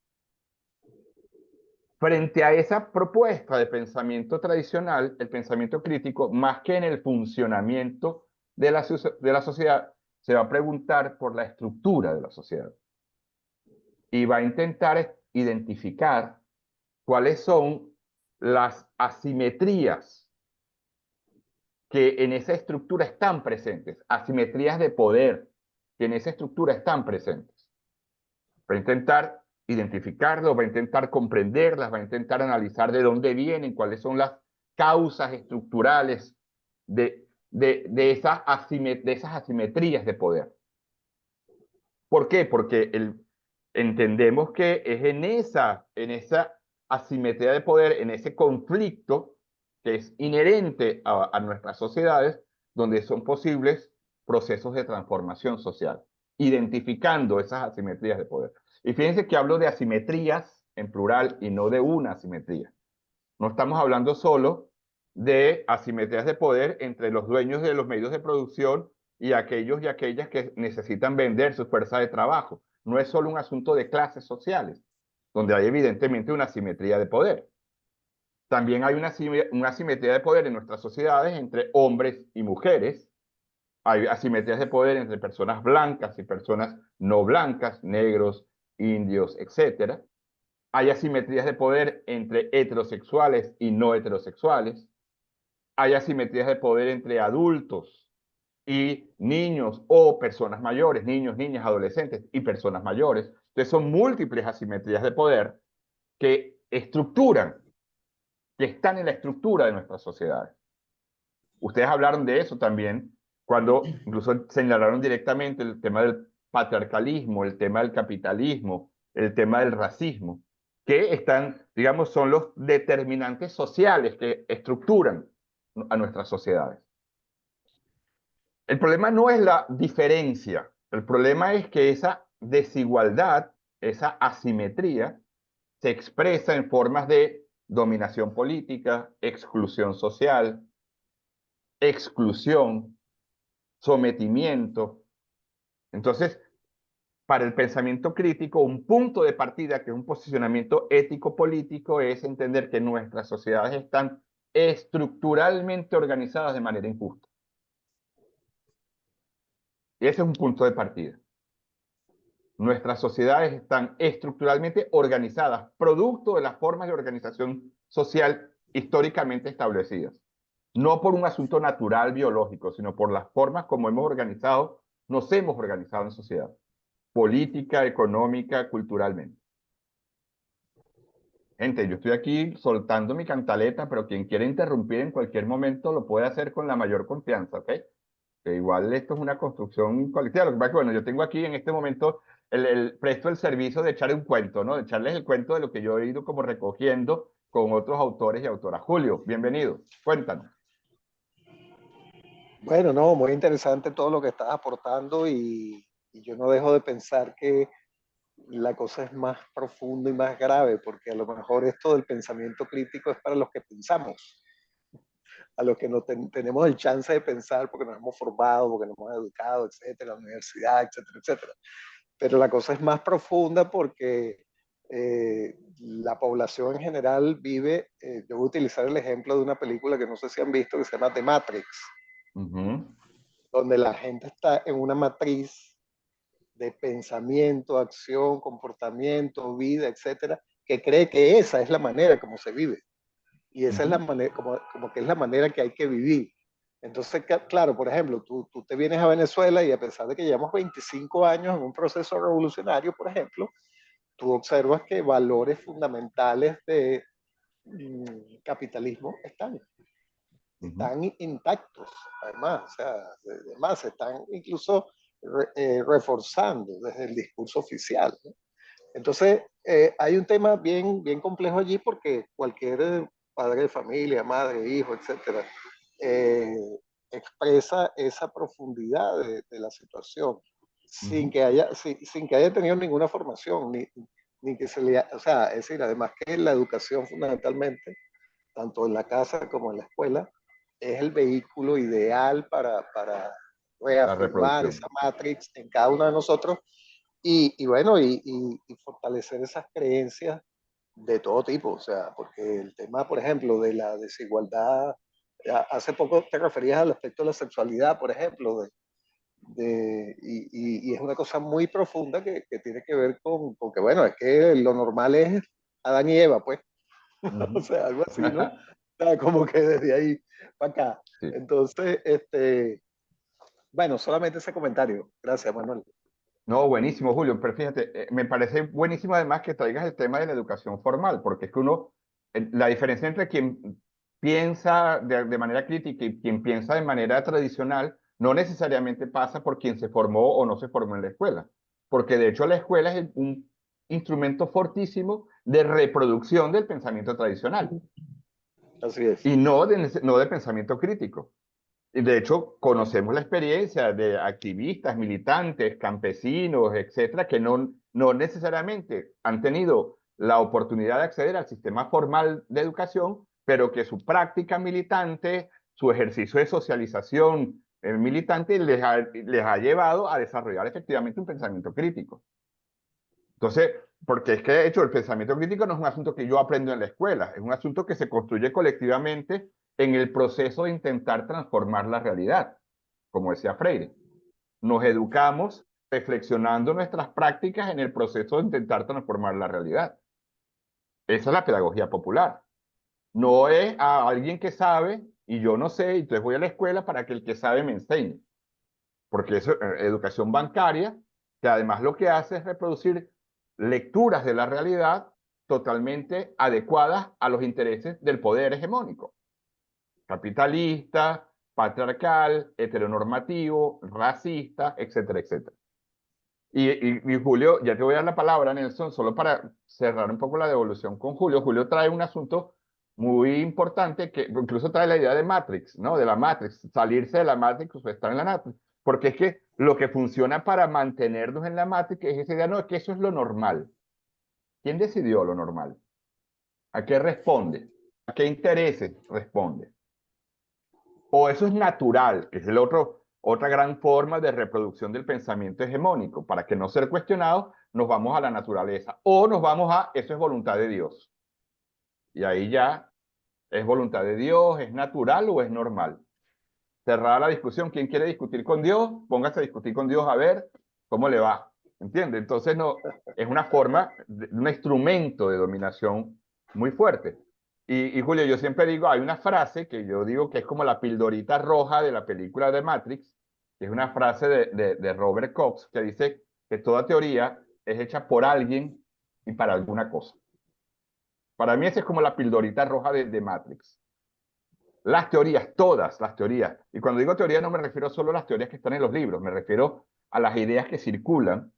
Frente a esa propuesta de pensamiento tradicional, el pensamiento crítico, más que en el funcionamiento de la sociedad, se va a preguntar por la estructura de la sociedad. Y va a intentar identificar cuáles son las asimetrías que en esa estructura están presentes, asimetrías de poder que en esa estructura están presentes. Va a intentar identificarlo, va a intentar comprenderlas, va a intentar analizar de dónde vienen, cuáles son las causas estructurales de esas asimetrías de poder. ¿Por qué? Porque entendemos que es en esa asimetría de poder, en ese conflicto que es inherente a nuestras sociedades, donde son posibles procesos de transformación social, identificando esas asimetrías de poder. Y fíjense que hablo de asimetrías en plural y no de una asimetría. No estamos hablando solo de asimetrías de poder entre los dueños de los medios de producción y aquellos y aquellas que necesitan vender su fuerza de trabajo. No es solo un asunto de clases sociales, donde hay evidentemente una asimetría de poder. También hay una asimetría de poder en nuestras sociedades entre hombres y mujeres. Hay asimetrías de poder entre personas blancas y personas no blancas, negros, indios, etc. Hay asimetrías de poder entre heterosexuales y no heterosexuales. Hay asimetrías de poder entre adultos y niños o personas mayores, niños, niñas, adolescentes y personas mayores. Entonces son múltiples asimetrías de poder que estructuran, que están en la estructura de nuestras sociedades. Ustedes hablaron de eso también, cuando incluso señalaron directamente el tema del patriarcalismo, el tema del capitalismo, el tema del racismo, que están, digamos, son los determinantes sociales que estructuran a nuestras sociedades. El problema no es la diferencia, el problema es que esa desigualdad, esa asimetría, se expresa en formas de dominación política, exclusión social, exclusión, sometimiento. Entonces, para el pensamiento crítico, un punto de partida, que es un posicionamiento ético-político, es entender que nuestras sociedades están estructuralmente organizadas de manera injusta. Y ese es un punto de partida. Nuestras sociedades están estructuralmente organizadas, producto de las formas de organización social históricamente establecidas. No por un asunto natural biológico, sino por las formas como nos hemos organizado en sociedad, política, económica, culturalmente. Gente, yo estoy aquí soltando mi cantaleta, pero quien quiera interrumpir en cualquier momento lo puede hacer con la mayor confianza, ¿ok? Que igual esto es una construcción colectiva. Lo que pasa es que, bueno, yo tengo aquí en este momento, presto el servicio de echar un cuento, ¿no? De echarles el cuento de lo que yo he ido como recogiendo con otros autores y autoras. Julio, bienvenido. Cuéntanos. Bueno, no, muy interesante todo lo que estás aportando y yo no dejo de pensar que la cosa es más profunda y más grave, porque a lo mejor esto del pensamiento crítico es para los que pensamos, a los que no tenemos el chance de pensar porque nos hemos formado, porque nos hemos educado, etcétera, la universidad, etcétera, etcétera. Pero la cosa es más profunda porque la población en general vive, yo voy a utilizar el ejemplo de una película que no sé si han visto, que se llama The Matrix, donde la gente está en una matriz de pensamiento, acción, comportamiento, vida, etcétera, que cree que esa es la manera como se vive. Y esa es la manera, como que es la manera que hay que vivir. Entonces, claro, por ejemplo, tú te vienes a Venezuela y a pesar de que llevamos 25 años en un proceso revolucionario, por ejemplo, tú observas que valores fundamentales de capitalismo están intactos, además, o sea, además se están incluso reforzando desde el discurso oficial, ¿no? Entonces, hay un tema bien, bien complejo allí porque cualquier padre de familia, madre, hijo, etcétera, expresa esa profundidad de la situación sin que haya tenido ninguna formación, ni que se le, o sea, es decir, además que la educación fundamentalmente, tanto en la casa como en la escuela, es el vehículo ideal para reafirmar esa matrix en cada uno de nosotros y bueno, y fortalecer esas creencias de todo tipo, o sea, porque el tema, por ejemplo, de la desigualdad, hace poco te referías al aspecto de la sexualidad, por ejemplo, y es una cosa muy profunda que tiene que ver con que, bueno, es que lo normal es Adán y Eva, pues, o sea, algo así, ¿no? O sea, como que desde ahí para acá. Sí. Entonces, bueno, solamente ese comentario. Gracias, Manuel. No, buenísimo, Julio, pero fíjate, me parece buenísimo además que traigas el tema de la educación formal, porque es que la diferencia entre quien piensa de manera crítica y quien piensa de manera tradicional no necesariamente pasa por quien se formó o no se formó en la escuela, porque de hecho la escuela es un instrumento fortísimo de reproducción del pensamiento tradicional. Así es. Y no de pensamiento crítico. De hecho, conocemos la experiencia de activistas, militantes, campesinos, etcétera, que no necesariamente han tenido la oportunidad de acceder al sistema formal de educación, pero que su práctica militante, su ejercicio de socialización militante les ha llevado a desarrollar efectivamente un pensamiento crítico. Entonces, porque es que de hecho el pensamiento crítico no es un asunto que yo aprendo en la escuela, es un asunto que se construye colectivamente en el proceso de intentar transformar la realidad, como decía Freire. Nos educamos reflexionando nuestras prácticas en el proceso de intentar transformar la realidad. Esa es la pedagogía popular. No es a alguien que sabe y yo no sé, y entonces voy a la escuela para que el que sabe me enseñe. Porque eso es educación bancaria, que además lo que hace es reproducir lecturas de la realidad totalmente adecuadas a los intereses del poder hegemónico. Capitalista, patriarcal, heteronormativo, racista, etcétera, etcétera. Y Julio, ya te voy a dar la palabra, Nelson, solo para cerrar un poco la devolución con Julio. Julio trae un asunto muy importante que incluso trae la idea de Matrix, ¿no? De la Matrix, salirse de la Matrix o estar en la Matrix. Porque es que lo que funciona para mantenernos en la Matrix es esa idea, no, es que eso es lo normal. ¿Quién decidió lo normal? ¿A qué responde? ¿A qué intereses responde? O eso es natural, que es otra gran forma de reproducción del pensamiento hegemónico. Para que no ser cuestionados, nos vamos a la naturaleza. O nos vamos a, eso es voluntad de Dios. Y ahí ya es voluntad de Dios, es natural o es normal. Cerrada la discusión. ¿Quién quiere discutir con Dios? Póngase a discutir con Dios a ver cómo le va. ¿Entiende? Entonces no, es una forma, un instrumento de dominación muy fuerte. Y Julio, yo siempre digo, hay una frase que yo digo que es como la pildorita roja de la película de Matrix, que es una frase de Robert Cox, que dice que toda teoría es hecha por alguien y para alguna cosa. Para mí esa es como la pildorita roja de Matrix. Las teorías, todas las teorías, y cuando digo teoría no me refiero solo a las teorías que están en los libros, me refiero a las ideas que circulan,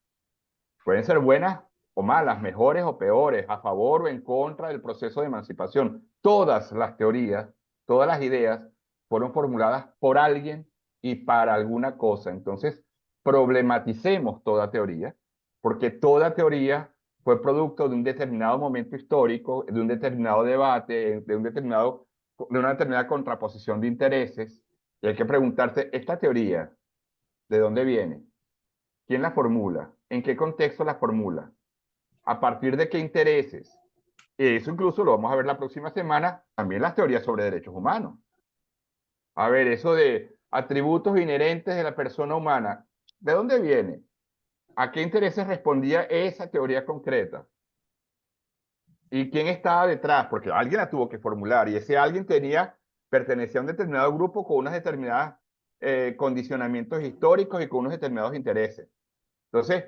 pueden ser buenas o malas, mejores o peores, a favor o en contra del proceso de emancipación. Todas las teorías, todas las ideas fueron formuladas por alguien y para alguna cosa. Entonces, problematicemos toda teoría, porque toda teoría fue producto de un determinado momento histórico, de un determinado debate, de una determinada contraposición de intereses. Y hay que preguntarse, ¿esta teoría de dónde viene? ¿Quién la formula? ¿En qué contexto la formula? ¿A partir de qué intereses? Y eso incluso lo vamos a ver la próxima semana, también las teorías sobre derechos humanos. A ver, eso de atributos inherentes de la persona humana, ¿de dónde viene? ¿A qué intereses respondía esa teoría concreta? ¿Y quién estaba detrás? Porque alguien la tuvo que formular y ese alguien pertenecía a un determinado grupo con unos determinados condicionamientos históricos y con unos determinados intereses. Entonces,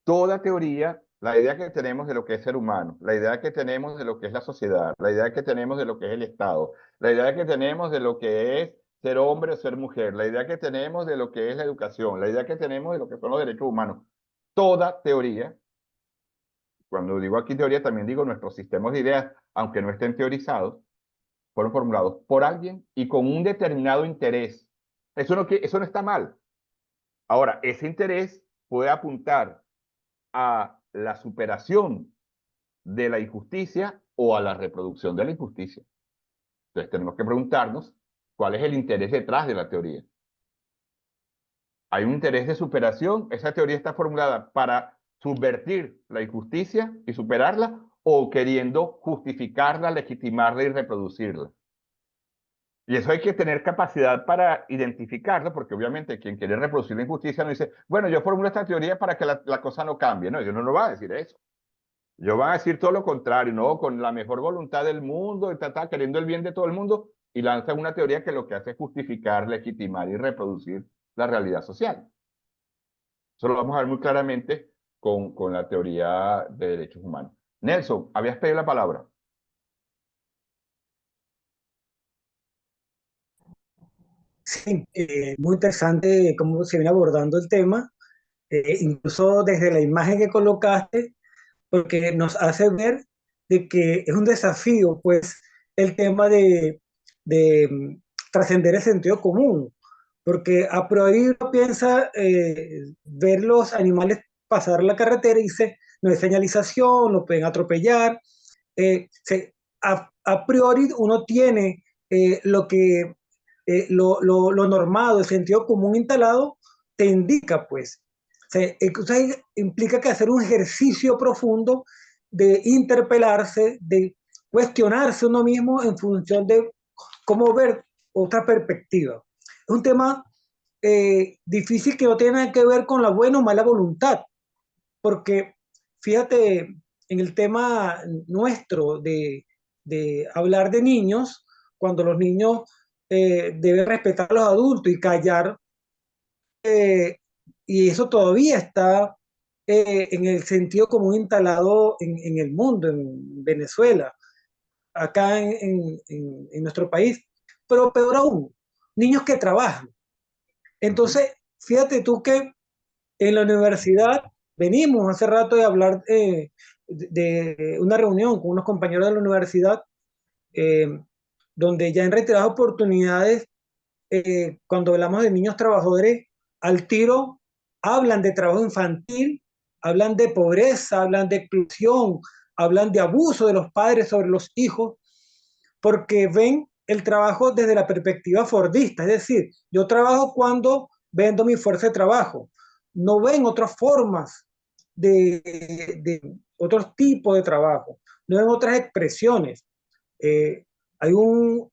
toda teoría, la idea que tenemos de lo que es ser humano, la idea que tenemos de lo que es la sociedad, la idea que tenemos de lo que es el Estado, la idea que tenemos de lo que es ser hombre o ser mujer, la idea que tenemos de lo que es la educación, la idea que tenemos de lo que son los derechos humanos, toda teoría, cuando digo aquí teoría también digo nuestros sistemas de ideas, aunque no estén teorizados, fueron formulados por alguien y con un determinado interés. Eso no está mal. Ahora, ese interés puede apuntar a la superación de la injusticia o a la reproducción de la injusticia. Entonces tenemos que preguntarnos cuál es el interés detrás de la teoría. ¿Hay un interés de superación? ¿Esa teoría está formulada para subvertir la injusticia y superarla o queriendo justificarla, legitimarla y reproducirla? Y eso hay que tener capacidad para identificarlo, porque obviamente quien quiere reproducir la injusticia no dice, bueno, yo formulo esta teoría para que la cosa no cambie. No, ellos no lo van a decir eso. Ellos van a decir todo lo contrario, ¿no? Con la mejor voluntad del mundo, queriendo el bien de todo el mundo, y lanzan una teoría que lo que hace es justificar, legitimar y reproducir la realidad social. Eso lo vamos a ver muy claramente con la teoría de derechos humanos. Nelson, habías pedido la palabra. Sí, muy interesante cómo se viene abordando el tema, incluso desde la imagen que colocaste, porque nos hace ver de que es un desafío, pues, el tema de trascender el sentido común, porque a priori uno piensa ver los animales pasar la carretera y dice, no hay señalización, no pueden atropellar. A priori uno tiene lo que lo normado, el sentido común instalado, te indica, pues. O sea, entonces implica que hacer un ejercicio profundo de interpelarse, de cuestionarse uno mismo en función de cómo ver otra perspectiva. Es un tema difícil que no tiene nada que ver con la buena o mala voluntad, porque fíjate, en el tema nuestro de hablar de niños, cuando los niños deben respetar a los adultos y callar, y eso todavía está en el sentido común instalado en el mundo, en Venezuela, acá en nuestro país, pero peor aún, niños que trabajan. Entonces, fíjate tú que en la universidad venimos hace rato de hablar de una reunión con unos compañeros de la universidad, eh, donde ya en reiteradas oportunidades, cuando hablamos de niños trabajadores, al tiro hablan de trabajo infantil, hablan de pobreza, hablan de exclusión, hablan de abuso de los padres sobre los hijos, porque ven el trabajo desde la perspectiva fordista, es decir, yo trabajo cuando vendo mi fuerza de trabajo. No ven otras formas de otros tipos de trabajo, no ven otras expresiones. Hay un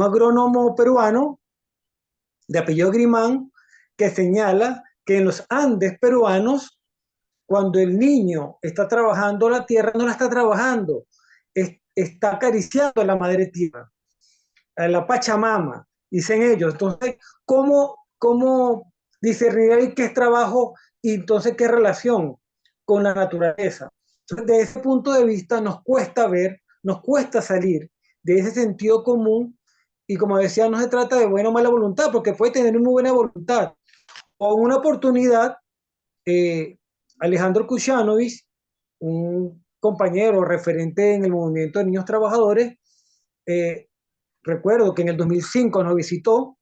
agrónomo peruano de apellido Grimán que señala que en los Andes peruanos, cuando el niño está trabajando la tierra, no la está trabajando, está acariciando a la madre tierra, a la Pachamama, dicen ellos. Entonces, ¿cómo discernir qué es trabajo y entonces qué relación con la naturaleza? Entonces, desde ese punto de vista nos cuesta ver, nos cuesta salir de ese sentido común, y como decía, no se trata de buena o mala voluntad, porque puede tener muy buena voluntad. O una oportunidad, Alejandro Kuchanovich, un compañero referente en el movimiento de niños trabajadores, recuerdo que en el 2005 nos visitó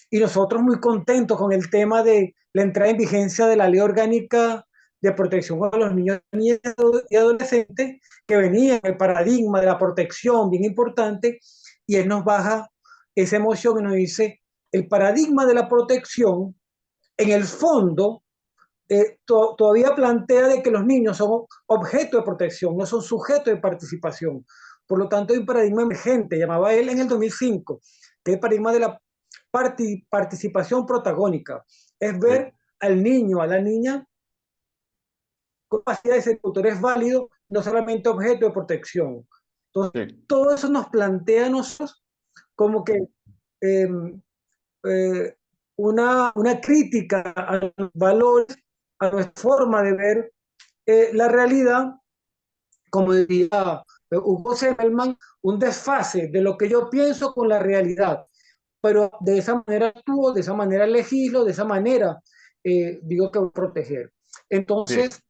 y nosotros muy contentos con el tema de la entrada en vigencia de la Ley Orgánica de Protección a los Niños y Adolescentes, que venía en el paradigma de la protección bien importante, y él nos baja esa emoción y nos dice, el paradigma de la protección, en el fondo, todavía plantea de que los niños son objeto de protección, no son sujetos de participación. Por lo tanto, hay un paradigma emergente, llamaba él en el 2005, que es el paradigma de la participación protagónica. Es ver al niño, a la niña, con capacidad de ser autores válidos, no solamente objeto de protección. Entonces, todo eso nos plantea a nosotros como que una crítica a los valores, a nuestra forma de ver la realidad, como diría Hugo Semelman, un desfase de lo que yo pienso con la realidad, pero de esa manera actúo, de esa manera legislo, de esa manera digo que voy a proteger. Entonces,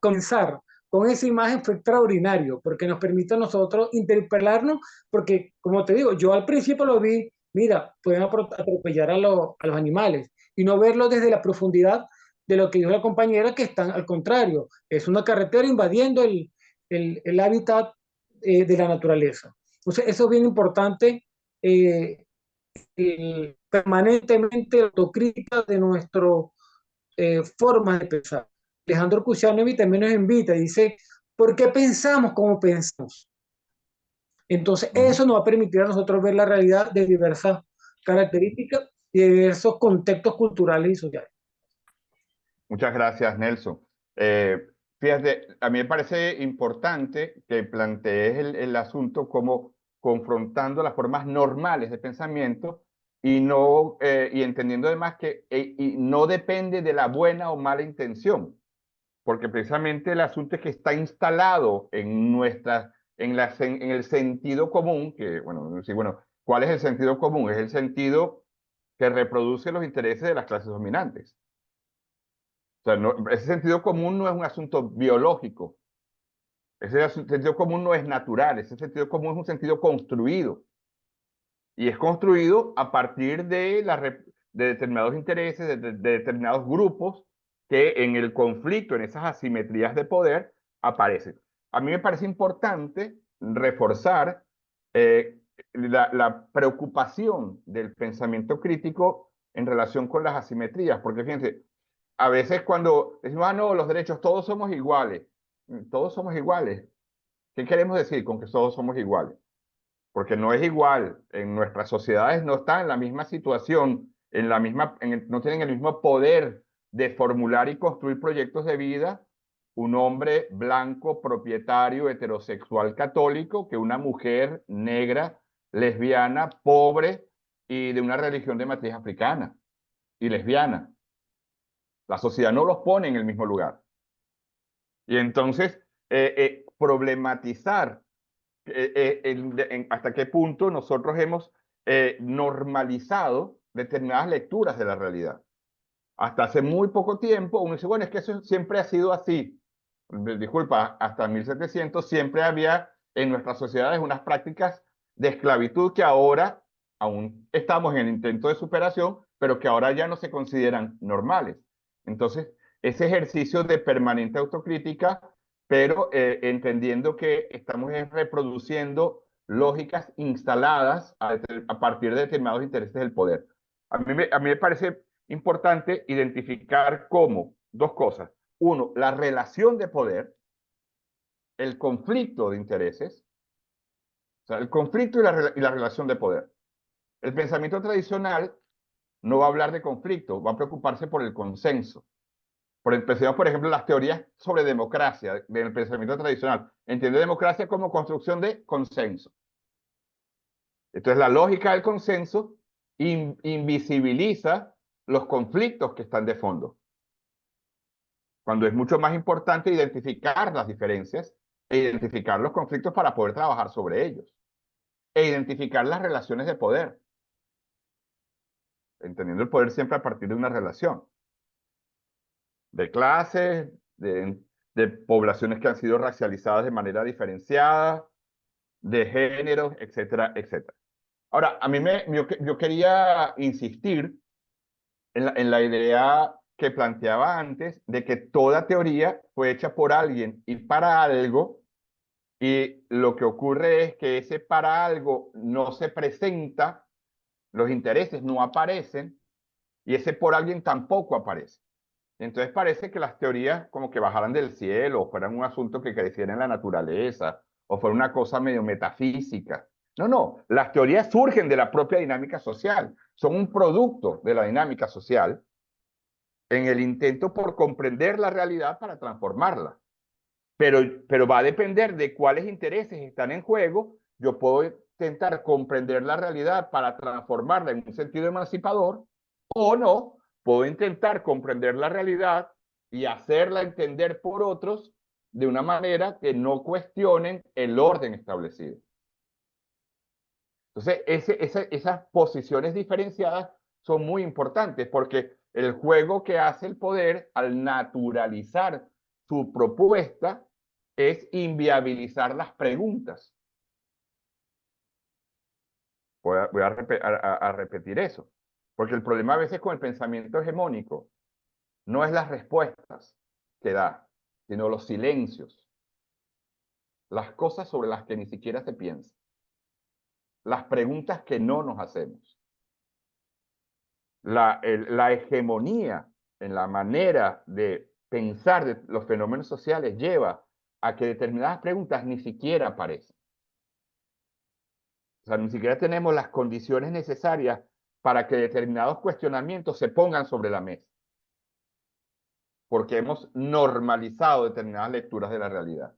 comenzar con esa imagen fue extraordinario, porque nos permite a nosotros interpelarnos, porque, como te digo, yo al principio lo vi, mira, pueden atropellar a los animales, y no verlo desde la profundidad de lo que dijo la compañera, que están al contrario, es una carretera invadiendo el hábitat de la naturaleza. Entonces, eso es bien importante, permanentemente autocrítica de nuestra forma de pensar. Alejandro Kuchanovich también nos invita y dice, ¿por qué pensamos como pensamos? Entonces, eso nos va a permitir a nosotros ver la realidad de diversas características y de diversos contextos culturales y sociales. Muchas gracias, Nelson. Fíjate, a mí me parece importante que plantees el asunto como confrontando las formas normales de pensamiento y entendiendo además que y no depende de la buena o mala intención, porque precisamente el asunto es que está instalado en el sentido común, que, bueno, ¿cuál es el sentido común? Es el sentido que reproduce los intereses de las clases dominantes. O sea, ese sentido común no es un asunto biológico. Ese sentido común no es natural. Ese sentido común es un sentido construido. Y es construido a partir de determinados intereses, de determinados grupos que en el conflicto, en esas asimetrías de poder, aparecen. a mí me parece importante reforzar la preocupación del pensamiento crítico en relación con las asimetrías, porque fíjense, a veces cuando decimos, no, los derechos, todos somos iguales, todos somos iguales. ¿Qué queremos decir con que todos somos iguales? Porque no es igual, en nuestras sociedades no están en la misma situación, no tienen el mismo poder de formular y construir proyectos de vida un hombre blanco, propietario, heterosexual, católico, que una mujer negra, lesbiana, pobre y de una religión de matriz africana y lesbiana. La sociedad no los pone en el mismo lugar. Y entonces, problematizar hasta qué punto nosotros hemos normalizado determinadas lecturas de la realidad. Hasta hace muy poco tiempo uno dice, bueno, es que eso siempre ha sido así. Disculpa, hasta 1700 siempre había en nuestras sociedades unas prácticas de esclavitud que ahora aún estamos en el intento de superación, pero que ahora ya no se consideran normales. Entonces, ese ejercicio de permanente autocrítica, pero entendiendo que estamos reproduciendo lógicas instaladas a partir de determinados intereses del poder. A mí me parece importante identificar cómo, dos cosas. Uno, la relación de poder, el conflicto de intereses, o sea, el conflicto y la relación de poder. El pensamiento tradicional no va a hablar de conflicto, va a preocuparse por el consenso. Pensemos, por ejemplo, las teorías sobre democracia del pensamiento tradicional. Entiende democracia como construcción de consenso. Entonces, la lógica del consenso invisibiliza los conflictos que están de fondo. Cuando es mucho más importante identificar las diferencias e identificar los conflictos para poder trabajar sobre ellos. E identificar las relaciones de poder. Entendiendo el poder siempre a partir de una relación. De clases, de poblaciones que han sido racializadas de manera diferenciada, de géneros, etcétera, etcétera. Ahora, yo quería insistir en la idea que planteaba antes de que toda teoría fue hecha por alguien y para algo, y lo que ocurre es que ese para algo no se presenta, los intereses no aparecen, y ese por alguien tampoco aparece. Entonces parece que las teorías como que bajaran del cielo, o fueran un asunto que creciera en la naturaleza, o fuera una cosa medio metafísica. No, las teorías surgen de la propia dinámica social, son un producto de la dinámica social en el intento por comprender la realidad para transformarla. Pero va a depender de cuáles intereses están en juego. Yo puedo intentar comprender la realidad para transformarla en un sentido emancipador, o no, puedo intentar comprender la realidad y hacerla entender por otros de una manera que no cuestionen el orden establecido. Entonces, esas posiciones diferenciadas son muy importantes porque el juego que hace el poder al naturalizar su propuesta es inviabilizar las preguntas. Voy a repetir eso, porque el problema a veces con el pensamiento hegemónico no es las respuestas que da, sino los silencios, las cosas sobre las que ni siquiera se piensa, las preguntas que no nos hacemos. La hegemonía en la manera de pensar de los fenómenos sociales lleva a que determinadas preguntas ni siquiera aparecen. O sea, ni siquiera tenemos las condiciones necesarias para que determinados cuestionamientos se pongan sobre la mesa. Porque hemos normalizado determinadas lecturas de la realidad.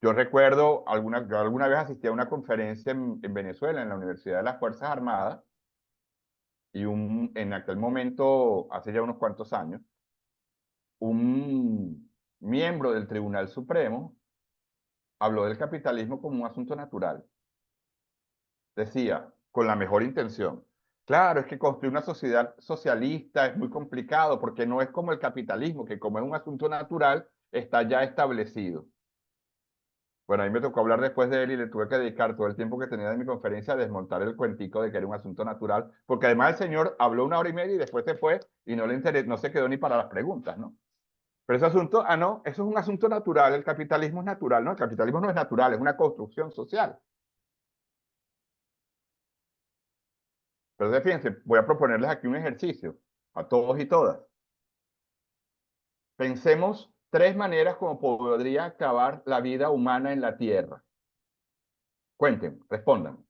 Yo recuerdo, yo alguna vez asistí a una conferencia en Venezuela, en la Universidad de las Fuerzas Armadas, y en aquel momento, hace ya unos cuantos años, un miembro del Tribunal Supremo habló del capitalismo como un asunto natural. Decía, con la mejor intención, claro, es que construir una sociedad socialista es muy complicado porque no es como el capitalismo, que como es un asunto natural, está ya establecido. Bueno, a mí me tocó hablar después de él y le tuve que dedicar todo el tiempo que tenía de mi conferencia a desmontar el cuentico de que era un asunto natural, porque además el señor habló 1 hora y media y después se fue y no se quedó ni para las preguntas, ¿no? Pero ese asunto, no, eso es un asunto natural, el capitalismo es natural, ¿no? El capitalismo no es natural, es una construcción social. Entonces, fíjense, voy a proponerles aquí un ejercicio a todos y todas. Pensemos 3 maneras como podría acabar la vida humana en la Tierra. Cuenten, respondan.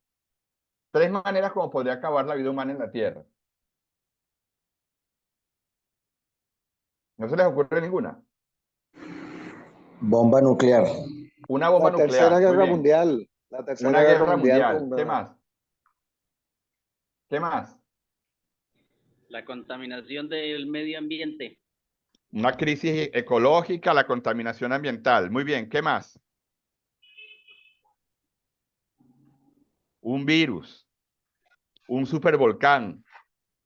3 maneras como podría acabar la vida humana en la Tierra. ¿No se les ocurre ninguna? Bomba nuclear. Una bomba La Tercera nuclear, muy Guerra bien. Mundial. La Tercera Una guerra mundial. con ¿Qué más? ¿Qué más? La contaminación del medio ambiente. Una crisis ecológica, la contaminación ambiental. Muy bien, ¿qué más? Un virus, un supervolcán,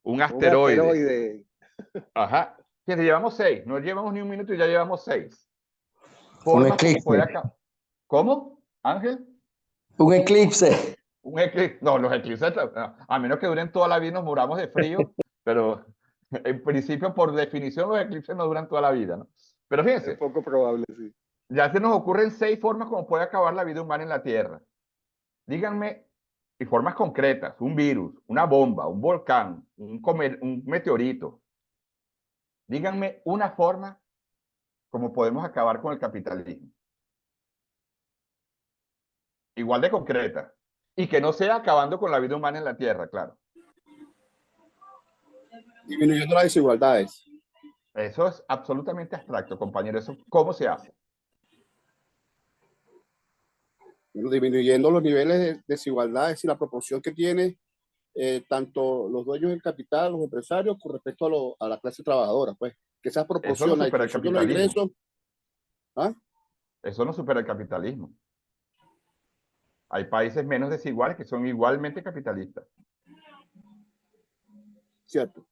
un asteroide. Un asteroide. Ajá. Fíjense, llevamos 6. No llevamos ni un minuto y ya llevamos 6. Un eclipse. ¿Cómo, Ángel? Un eclipse. Un eclipse. No, los eclipses, a menos que duren toda la vida, nos muramos de frío, pero en principio, por definición, los eclipses no duran toda la vida, ¿no? Pero fíjense. Es poco probable, sí. Ya se nos ocurren 6 formas como puede acabar la vida humana en la Tierra. Díganme, y formas concretas, un virus, una bomba, un volcán, un meteorito. Díganme una forma como podemos acabar con el capitalismo. Igual de concreta. Y que no sea acabando con la vida humana en la Tierra, claro. Disminuyendo las desigualdades. Eso es absolutamente abstracto, compañero. ¿Eso cómo se hace? Bueno, disminuyendo los niveles de desigualdades y la proporción que tiene tanto los dueños del capital, los empresarios, con respecto a la clase trabajadora, pues, que esa proporción, la distribución de los ingresos. ¿Ah? Eso no supera el capitalismo. Hay países menos desiguales que son igualmente capitalistas. Cierto.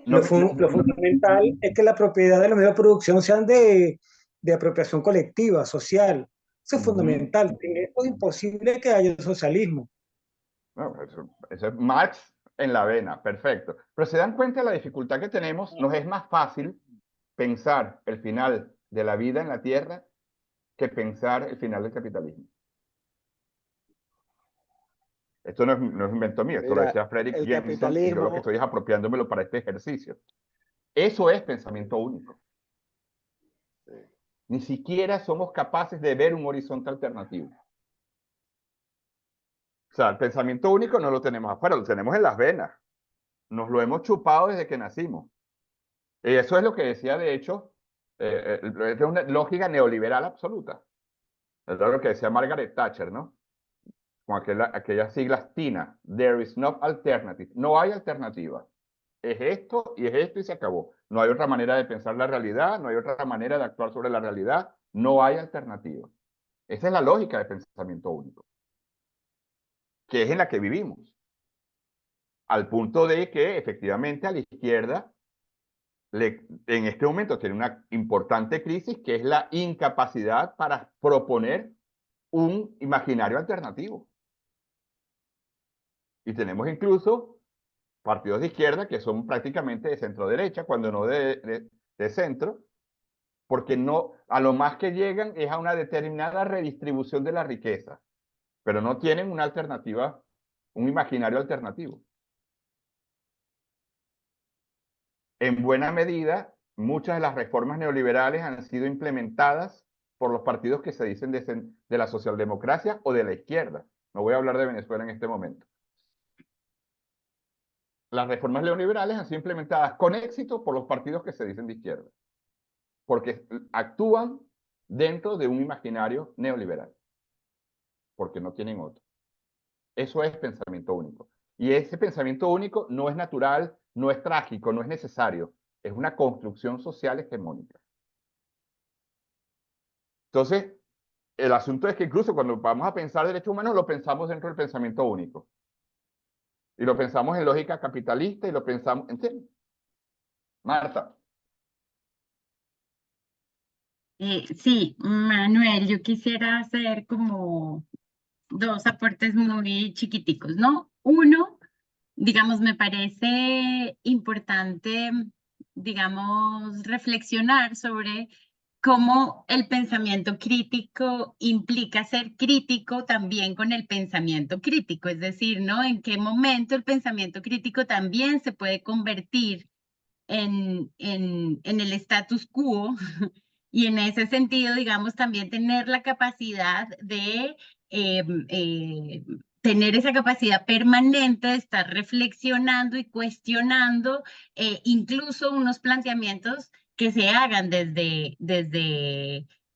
Lo fundamental es que la propiedad de los medios de producción sean de apropiación colectiva, social. Eso es fundamental. Es imposible que haya socialismo. No, eso es Marx en la vena, perfecto. Pero se dan cuenta de la dificultad que tenemos. Nos es más fácil pensar el final de la vida en la Tierra que pensar el final del capitalismo. Esto no es un invento mío, esto lo decía Frederick Jameson y yo lo que estoy es apropiándomelo para este ejercicio. Eso es pensamiento único. Ni siquiera somos capaces de ver un horizonte alternativo. O sea, el pensamiento único no lo tenemos afuera, lo tenemos en las venas. Nos lo hemos chupado desde que nacimos. Y eso es lo que decía, de hecho, es una lógica neoliberal absoluta. Es lo que decía Margaret Thatcher, ¿no? Con aquellas siglas TINA. There is no alternative. No hay alternativa. Es esto y se acabó. No hay otra manera de pensar la realidad, no hay otra manera de actuar sobre la realidad. No hay alternativa. Esa es la lógica de pensamiento único, que es en la que vivimos. Al punto de que, efectivamente, a la izquierda en este momento tiene una importante crisis, que es la incapacidad para proponer un imaginario alternativo. Y tenemos incluso partidos de izquierda que son prácticamente de centro-derecha, cuando no de centro, porque no, a lo más que llegan es a una determinada redistribución de la riqueza, pero no tienen una alternativa, un imaginario alternativo. En buena medida, muchas de las reformas neoliberales han sido implementadas por los partidos que se dicen de la socialdemocracia o de la izquierda. No voy a hablar de Venezuela en este momento. Las reformas neoliberales han sido implementadas con éxito por los partidos que se dicen de izquierda, porque actúan dentro de un imaginario neoliberal, porque no tienen otro. Eso es pensamiento único. Y ese pensamiento único no es natural, no es trágico, no es necesario. Es una construcción social hegemónica. Entonces, el asunto es que incluso cuando vamos a pensar derechos humanos, lo pensamos dentro del pensamiento único. Y lo pensamos en lógica capitalista y lo pensamos... ¿Entiendes? Marta. Sí, Manuel, yo quisiera hacer como 2 aportes muy chiquiticos, ¿no? Uno, digamos, me parece importante digamos, reflexionar sobre cómo el pensamiento crítico implica ser crítico también con el pensamiento crítico, es decir, ¿no? En qué momento el pensamiento crítico también se puede convertir en el status quo y en ese sentido, digamos, también tener la capacidad de tener esa capacidad permanente de estar reflexionando y cuestionando incluso unos planteamientos que se hagan desde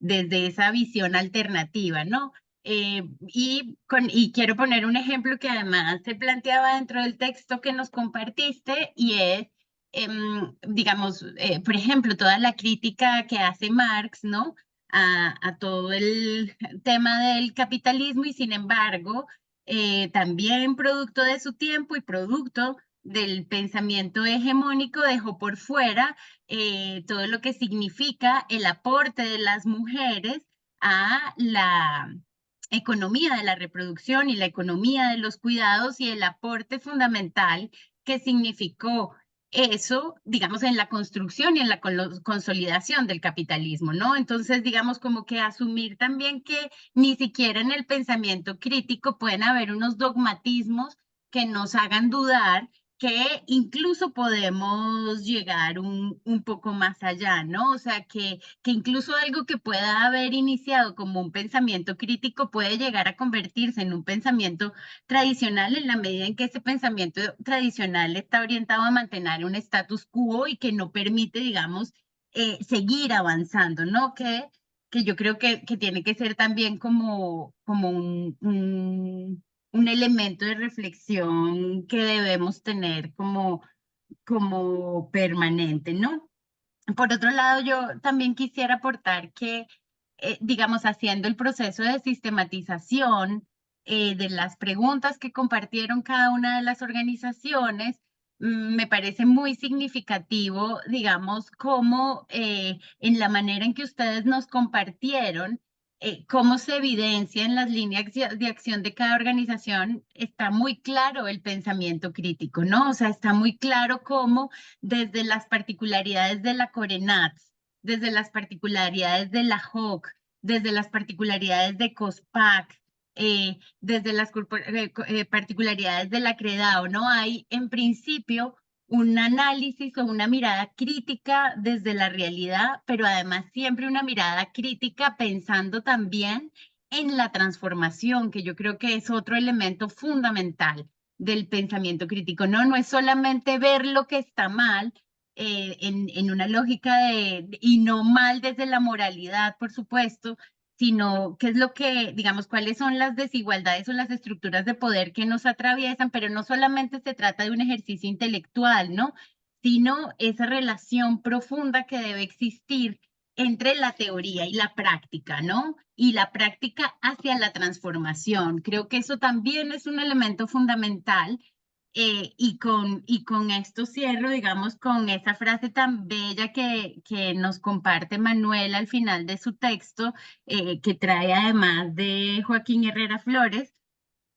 esa visión alternativa, ¿no? Y quiero poner un ejemplo que además se planteaba dentro del texto que nos compartiste y es, digamos, por ejemplo, toda la crítica que hace Marx, ¿no? A todo el tema del capitalismo y sin embargo, también producto de su tiempo y producto del pensamiento hegemónico dejó por fuera todo lo que significa el aporte de las mujeres a la economía de la reproducción y la economía de los cuidados y el aporte fundamental que significó eso, digamos, en la construcción y en la consolidación del capitalismo, ¿no? Entonces, digamos, como que asumir también que ni siquiera en el pensamiento crítico pueden haber unos dogmatismos que nos hagan dudar que incluso podemos llegar un poco más allá, ¿no? O sea, que incluso algo que pueda haber iniciado como un pensamiento crítico puede llegar a convertirse en un pensamiento tradicional en la medida en que ese pensamiento tradicional está orientado a mantener un status quo y que no permite, digamos, seguir avanzando, ¿no? Que yo creo que tiene que ser también como un elemento de reflexión que debemos tener como permanente, ¿no? Por otro lado, yo también quisiera aportar que, digamos, haciendo el proceso de sistematización de las preguntas que compartieron cada una de las organizaciones, me parece muy significativo, digamos, cómo en la manera en que ustedes nos compartieron, cómo se evidencia en las líneas de acción de cada organización, está muy claro el pensamiento crítico, ¿no? O sea, está muy claro cómo desde las particularidades de la Corenats, desde las particularidades de la JOC, desde las particularidades de COSPAC, desde las particularidades de la CREDAO, ¿no? Hay en principio un análisis o una mirada crítica desde la realidad, pero además siempre una mirada crítica pensando también en la transformación, que yo creo que es otro elemento fundamental del pensamiento crítico, ¿no? No es solamente ver lo que está mal en una lógica y no mal desde la moralidad, por supuesto, sino qué es lo que, digamos, cuáles son las desigualdades o las estructuras de poder que nos atraviesan, pero no solamente se trata de un ejercicio intelectual, ¿no? Sino esa relación profunda que debe existir entre la teoría y la práctica, ¿no? Y la práctica hacia la transformación. Creo que eso también es un elemento fundamental. Y con esto cierro, digamos, con esa frase tan bella que nos comparte Manuel al final de su texto, que trae además de Joaquín Herrera Flores,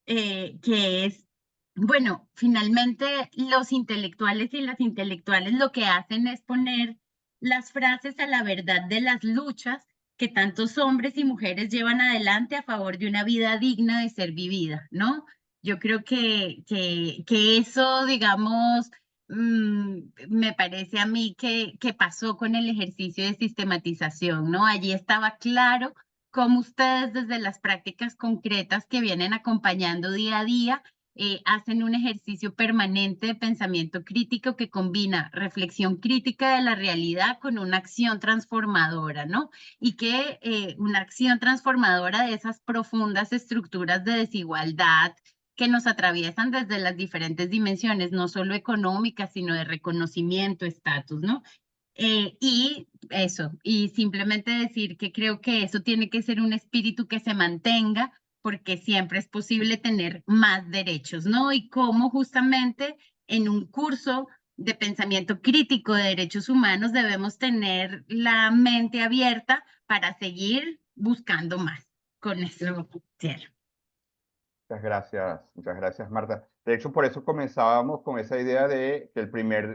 que es, bueno, finalmente los intelectuales y las intelectuales lo que hacen es poner las frases a la verdad de las luchas que tantos hombres y mujeres llevan adelante a favor de una vida digna de ser vivida, ¿no? Yo creo que eso, digamos, me parece a mí que pasó con el ejercicio de sistematización, ¿no? Allí estaba claro cómo ustedes desde las prácticas concretas que vienen acompañando día a día hacen un ejercicio permanente de pensamiento crítico que combina reflexión crítica de la realidad con una acción transformadora, ¿no? Y que una acción transformadora de esas profundas estructuras de desigualdad que nos atraviesan desde las diferentes dimensiones, no solo económicas, sino de reconocimiento, estatus, ¿no? Y eso, y simplemente decir que creo que eso tiene que ser un espíritu que se mantenga, porque siempre es posible tener más derechos, ¿no? Y cómo justamente en un curso de pensamiento crítico de derechos humanos debemos tener la mente abierta para seguir buscando más. Con eso cierro. Muchas gracias, Marta. De hecho, por eso comenzábamos con esa idea de que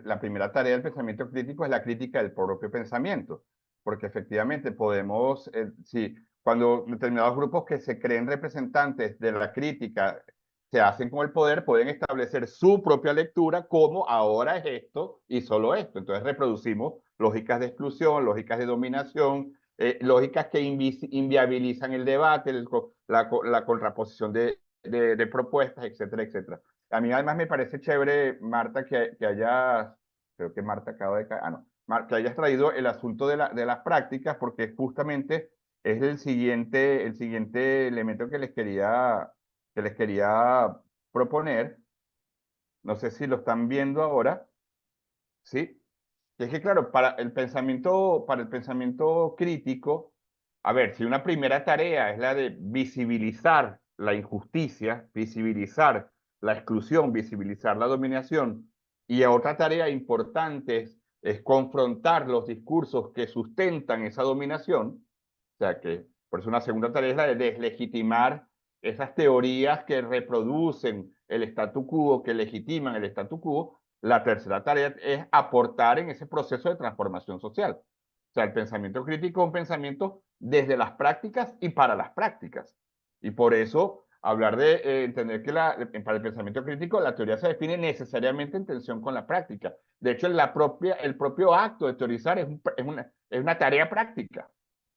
la primera tarea del pensamiento crítico es la crítica del propio pensamiento, porque efectivamente podemos, cuando determinados grupos que se creen representantes de la crítica se hacen con el poder, pueden establecer su propia lectura como ahora es esto y solo esto. Entonces reproducimos lógicas de exclusión, lógicas de dominación, lógicas que inviabilizan el debate, la contraposición de propuestas, etcétera, etcétera. A mí además me parece chévere, Marta, que hayas, creo que Marta acaba de caer, que hayas traído el asunto de las prácticas, porque justamente es el siguiente elemento que les quería proponer. No sé si lo están viendo ahora, ¿sí? Y es que, claro, para el pensamiento crítico, a ver, si una primera tarea es la de visibilizar la injusticia, visibilizar la exclusión, visibilizar la dominación, y otra tarea importante es confrontar los discursos que sustentan esa dominación, o sea que, por eso una segunda tarea es la de deslegitimar esas teorías que reproducen el statu quo, que legitiman el statu quo. La tercera tarea es aportar en ese proceso de transformación social. O sea, el pensamiento crítico es un pensamiento desde las prácticas y para las prácticas. Y por eso hablar de entender que para el pensamiento crítico la teoría se define necesariamente en tensión con la práctica. De hecho, el propio acto de teorizar es una tarea práctica,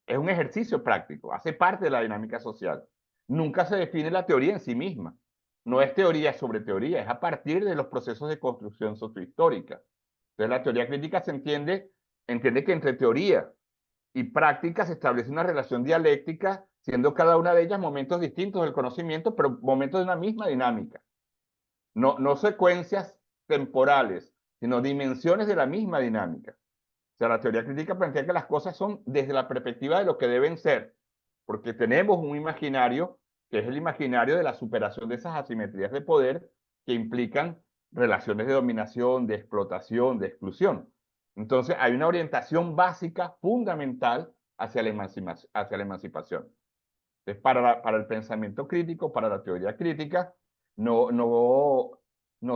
es un ejercicio práctico, hace parte de la dinámica social. Nunca se define la teoría en sí misma. No es teoría sobre teoría, es a partir de los procesos de construcción sociohistórica. Entonces, la teoría crítica se entiende que entre teoría y práctica se establece una relación dialéctica, siendo cada una de ellas momentos distintos del conocimiento, pero momentos de una misma dinámica. No secuencias temporales, sino dimensiones de la misma dinámica. O sea, la teoría crítica plantea que las cosas son desde la perspectiva de lo que deben ser, porque tenemos un imaginario que es el imaginario de la superación de esas asimetrías de poder que implican relaciones de dominación, de explotación, de exclusión. Entonces, hay una orientación básica, fundamental, hacia la emancipación. Entonces, para el pensamiento crítico, para la teoría crítica, no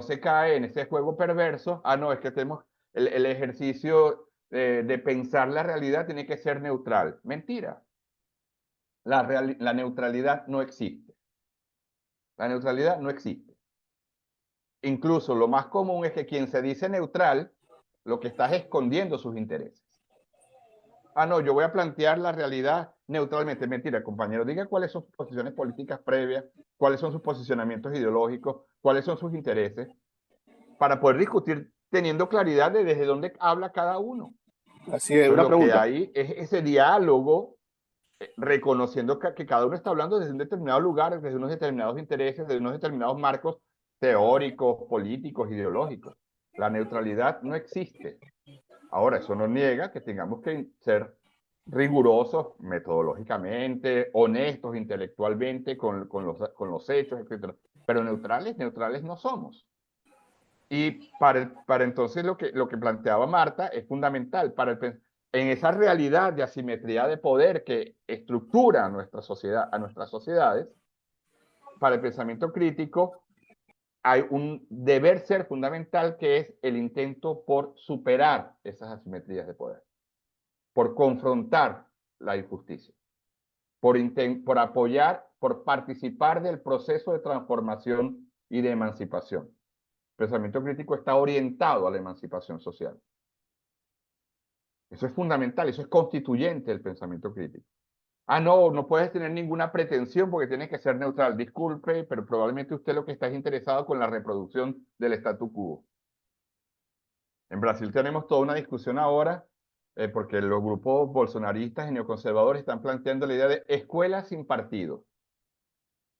se cae en ese juego perverso. No, es que tenemos el ejercicio de pensar la realidad tiene que ser neutral. Mentira. La neutralidad no existe. La neutralidad no existe. Incluso lo más común es que quien se dice neutral, lo que está es escondiendo sus intereses. No, yo voy a plantear la realidad neutralmente. Mentira, compañero. Diga cuáles son sus posiciones políticas previas, cuáles son sus posicionamientos ideológicos, cuáles son sus intereses, para poder discutir teniendo claridad de desde dónde habla cada uno. Así es, una pregunta. Lo que hay es ese diálogo, reconociendo que cada uno está hablando desde un determinado lugar, desde unos determinados intereses, desde unos determinados marcos teóricos, políticos, ideológicos. La neutralidad no existe. Ahora, eso no niega que tengamos que ser rigurosos metodológicamente, honestos intelectualmente con los hechos, etc. Pero neutrales no somos. Y para entonces lo que planteaba Marta es fundamental. En esa realidad de asimetría de poder que estructura a nuestras sociedades, para el pensamiento crítico hay un deber ser fundamental que es el intento por superar esas asimetrías de poder, por confrontar la injusticia, por apoyar, por participar del proceso de transformación y de emancipación. El pensamiento crítico está orientado a la emancipación social. Eso es fundamental, eso es constituyente del pensamiento crítico. No puedes tener ninguna pretensión porque tienes que ser neutral. Disculpe, pero probablemente usted lo que está es interesado con la reproducción del statu quo. En Brasil tenemos toda una discusión ahora porque los grupos bolsonaristas y neoconservadores están planteando la idea de escuelas sin partido.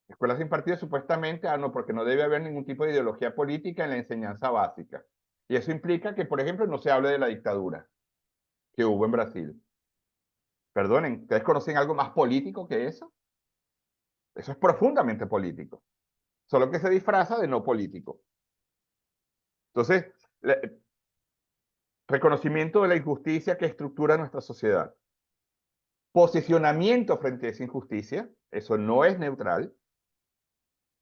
Escuelas sin partido supuestamente, porque no debe haber ningún tipo de ideología política en la enseñanza básica. Y eso implica que, por ejemplo, no se hable de la dictadura que hubo en Brasil. Perdonen, ¿ustedes conocen algo más político que eso? Eso es profundamente político, solo que se disfraza de no político. Entonces, reconocimiento de la injusticia que estructura nuestra sociedad. Posicionamiento frente a esa injusticia, eso no es neutral.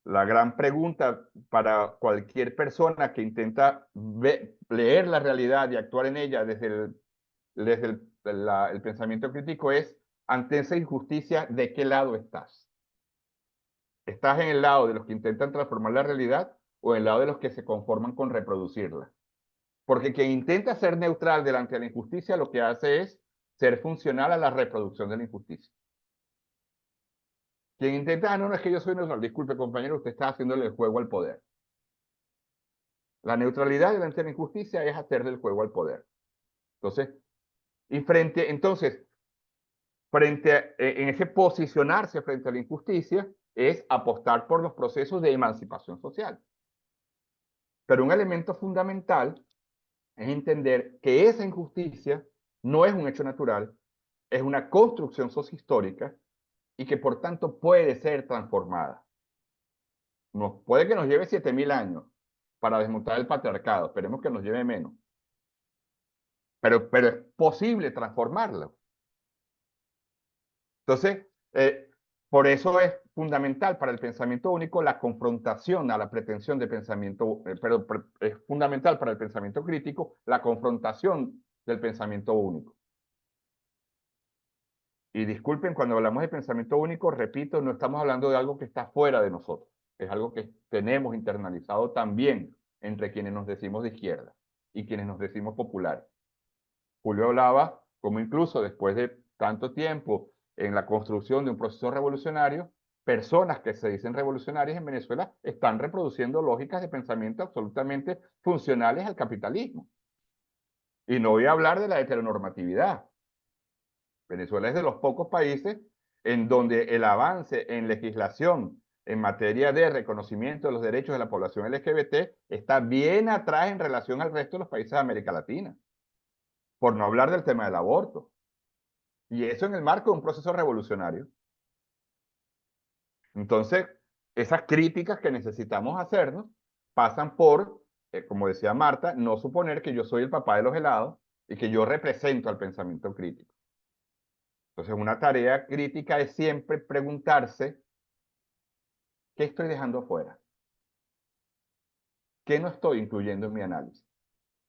la gran pregunta para cualquier persona que intenta leer la realidad y actuar en ella desde el pensamiento crítico es, ante esa injusticia, ¿de qué lado estás? ¿Estás en el lado de los que intentan transformar la realidad o en el lado de los que se conforman con reproducirla? Porque quien intenta ser neutral delante de la injusticia lo que hace es ser funcional a la reproducción de la injusticia. Quien intenta, no, es que yo soy neutral, disculpe compañero, usted está haciéndole el juego al poder. La neutralidad delante de la injusticia es hacerle el juego al poder. Entonces, en ese posicionarse frente a la injusticia, es apostar por los procesos de emancipación social. Pero un elemento fundamental es entender que esa injusticia no es un hecho natural, es una construcción sociohistórica y que por tanto puede ser transformada. Puede que nos lleve 7000 años para desmontar el patriarcado, esperemos que nos lleve menos. Pero es posible transformarlo. Entonces, por eso es fundamental para el pensamiento único la confrontación a la pretensión de pensamiento, pero es fundamental para el pensamiento crítico la confrontación del pensamiento único. Y disculpen, cuando hablamos de pensamiento único, repito, no estamos hablando de algo que está fuera de nosotros, es algo que tenemos internalizado también entre quienes nos decimos de izquierda y quienes nos decimos populares. Julio hablaba como incluso después de tanto tiempo en la construcción de un proceso revolucionario, personas que se dicen revolucionarias en Venezuela están reproduciendo lógicas de pensamiento absolutamente funcionales al capitalismo. Y no voy a hablar de la heteronormatividad. Venezuela es de los pocos países en donde el avance en legislación en materia de reconocimiento de los derechos de la población LGBT está bien atrás en relación al resto de los países de América Latina. Por no hablar del tema del aborto. Y eso en el marco de un proceso revolucionario. Entonces, esas críticas que necesitamos hacernos pasan por, como decía Marta, no suponer que yo soy el papá de los helados y que yo represento al pensamiento crítico. Entonces, una tarea crítica es siempre preguntarse, ¿qué estoy dejando fuera? ¿Qué no estoy incluyendo en mi análisis?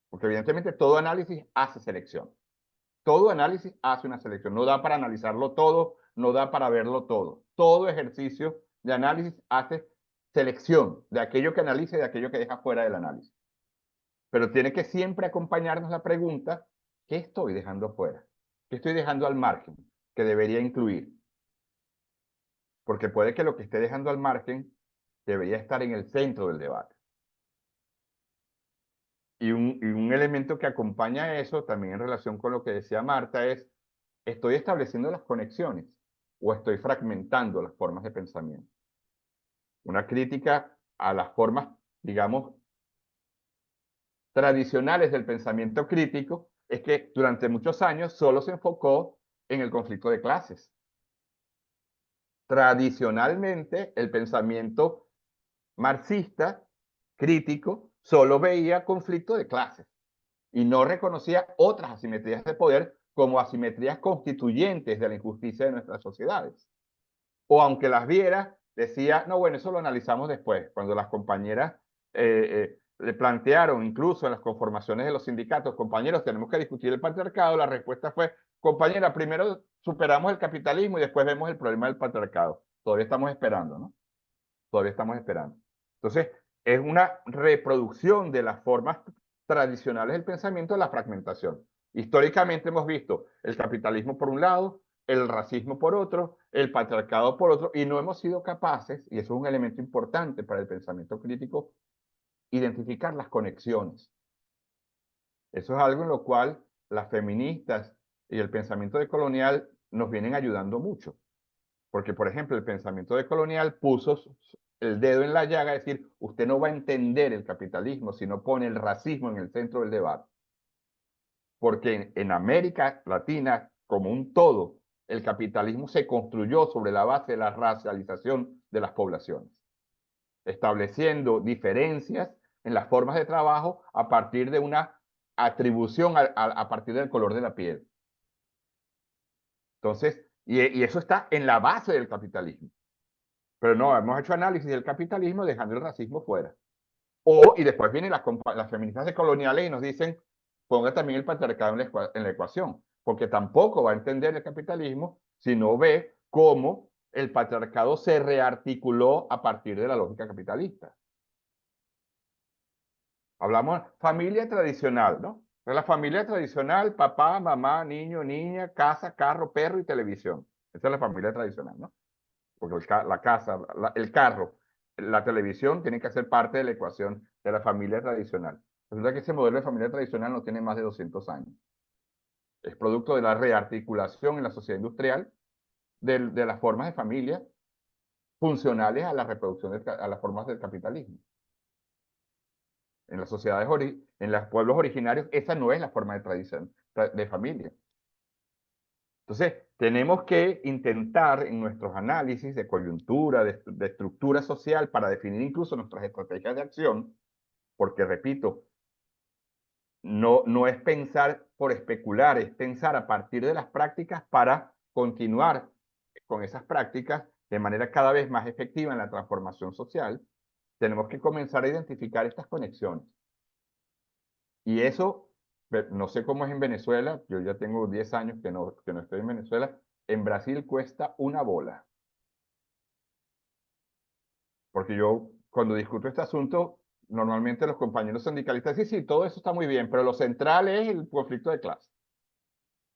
Porque evidentemente todo análisis hace selección. Todo análisis hace una selección. No da para analizarlo todo, no da para verlo todo. Todo ejercicio de análisis hace selección de aquello que analiza y de aquello que deja fuera del análisis. Pero tiene que siempre acompañarnos la pregunta, ¿qué estoy dejando fuera? ¿Qué estoy dejando al margen que debería incluir? Porque puede que lo que esté dejando al margen debería estar en el centro del debate. Y un elemento que acompaña eso, también en relación con lo que decía Marta, es, ¿estoy estableciendo las conexiones o estoy fragmentando las formas de pensamiento? Una crítica a las formas, digamos, tradicionales del pensamiento crítico es que durante muchos años solo se enfocó en el conflicto de clases. Tradicionalmente, el pensamiento marxista crítico solo veía conflicto de clases y no reconocía otras asimetrías de poder como asimetrías constituyentes de la injusticia de nuestras sociedades. O aunque las viera, decía, no, bueno, eso lo analizamos después, cuando las compañeras le plantearon, incluso en las conformaciones de los sindicatos, compañeros, tenemos que discutir el patriarcado, la respuesta fue, compañera, primero superamos el capitalismo y después vemos el problema del patriarcado. Todavía estamos esperando, ¿no? Todavía estamos esperando. Entonces, es una reproducción de las formas tradicionales del pensamiento de la fragmentación. Históricamente hemos visto el capitalismo por un lado, el racismo por otro, el patriarcado por otro, y no hemos sido capaces, y eso es un elemento importante para el pensamiento crítico, identificar las conexiones. Eso es algo en lo cual las feministas y el pensamiento decolonial nos vienen ayudando mucho. Porque, por ejemplo, el pensamiento decolonial puso el dedo en la llaga, es decir, usted no va a entender el capitalismo si no pone el racismo en el centro del debate. Porque en América Latina, como un todo, el capitalismo se construyó sobre la base de la racialización de las poblaciones, estableciendo diferencias en las formas de trabajo a partir de una atribución a partir del color de la piel. Entonces, y eso está en la base del capitalismo. Pero no, hemos hecho análisis del capitalismo dejando el racismo fuera. Y después vienen las feministas decoloniales y nos dicen, ponga también el patriarcado en la ecuación, porque tampoco va a entender el capitalismo si no ve cómo el patriarcado se rearticuló a partir de la lógica capitalista. Hablamos familia tradicional, ¿no? De la familia tradicional, papá, mamá, niño, niña, casa, carro, perro y televisión. Esa es la familia tradicional, ¿no? Porque la casa, el carro, la televisión tienen que ser parte de la ecuación de la familia tradicional. Resulta que ese modelo de familia tradicional no tiene más de 200 años. Es producto de la rearticulación en la sociedad industrial de las formas de familia funcionales a la reproducción, a las formas del capitalismo. En las sociedades, en los pueblos originarios, esa no es la forma de tradición de familia. Entonces, tenemos que intentar en nuestros análisis de coyuntura, de estructura social, para definir incluso nuestras estrategias de acción, porque, repito, no es pensar por especular, es pensar a partir de las prácticas para continuar con esas prácticas de manera cada vez más efectiva en la transformación social. Tenemos que comenzar a identificar estas conexiones. Y eso, no sé cómo es en Venezuela, yo ya tengo 10 años que no estoy en Venezuela, en Brasil cuesta una bola. Porque yo, cuando discuto este asunto, normalmente los compañeros sindicalistas dicen, sí, todo eso está muy bien, pero lo central es el conflicto de clase.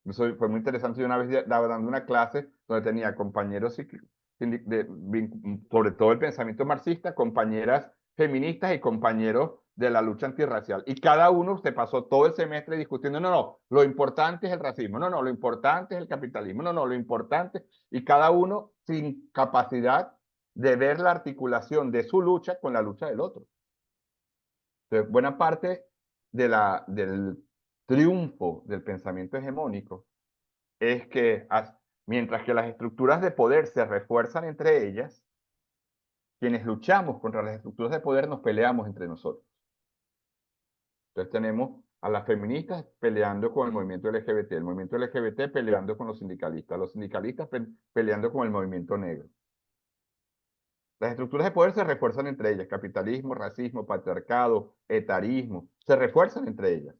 Eso fue muy interesante. Yo una vez estaba dando una clase donde tenía compañeros, sobre todo el pensamiento marxista, compañeras feministas y compañeros de la lucha antirracial. Y cada uno se pasó todo el semestre discutiendo, no, lo importante es el racismo, no, lo importante es el capitalismo, no, lo importante, y cada uno sin capacidad de ver la articulación de su lucha con la lucha del otro. Entonces, buena parte del triunfo del pensamiento hegemónico es que mientras que las estructuras de poder se refuerzan entre ellas, quienes luchamos contra las estructuras de poder nos peleamos entre nosotros. Entonces tenemos a las feministas peleando con el movimiento LGBT peleando con los sindicalistas peleando con el movimiento negro. Las estructuras de poder se refuerzan entre ellas, capitalismo, racismo, patriarcado, etarismo, se refuerzan entre ellas.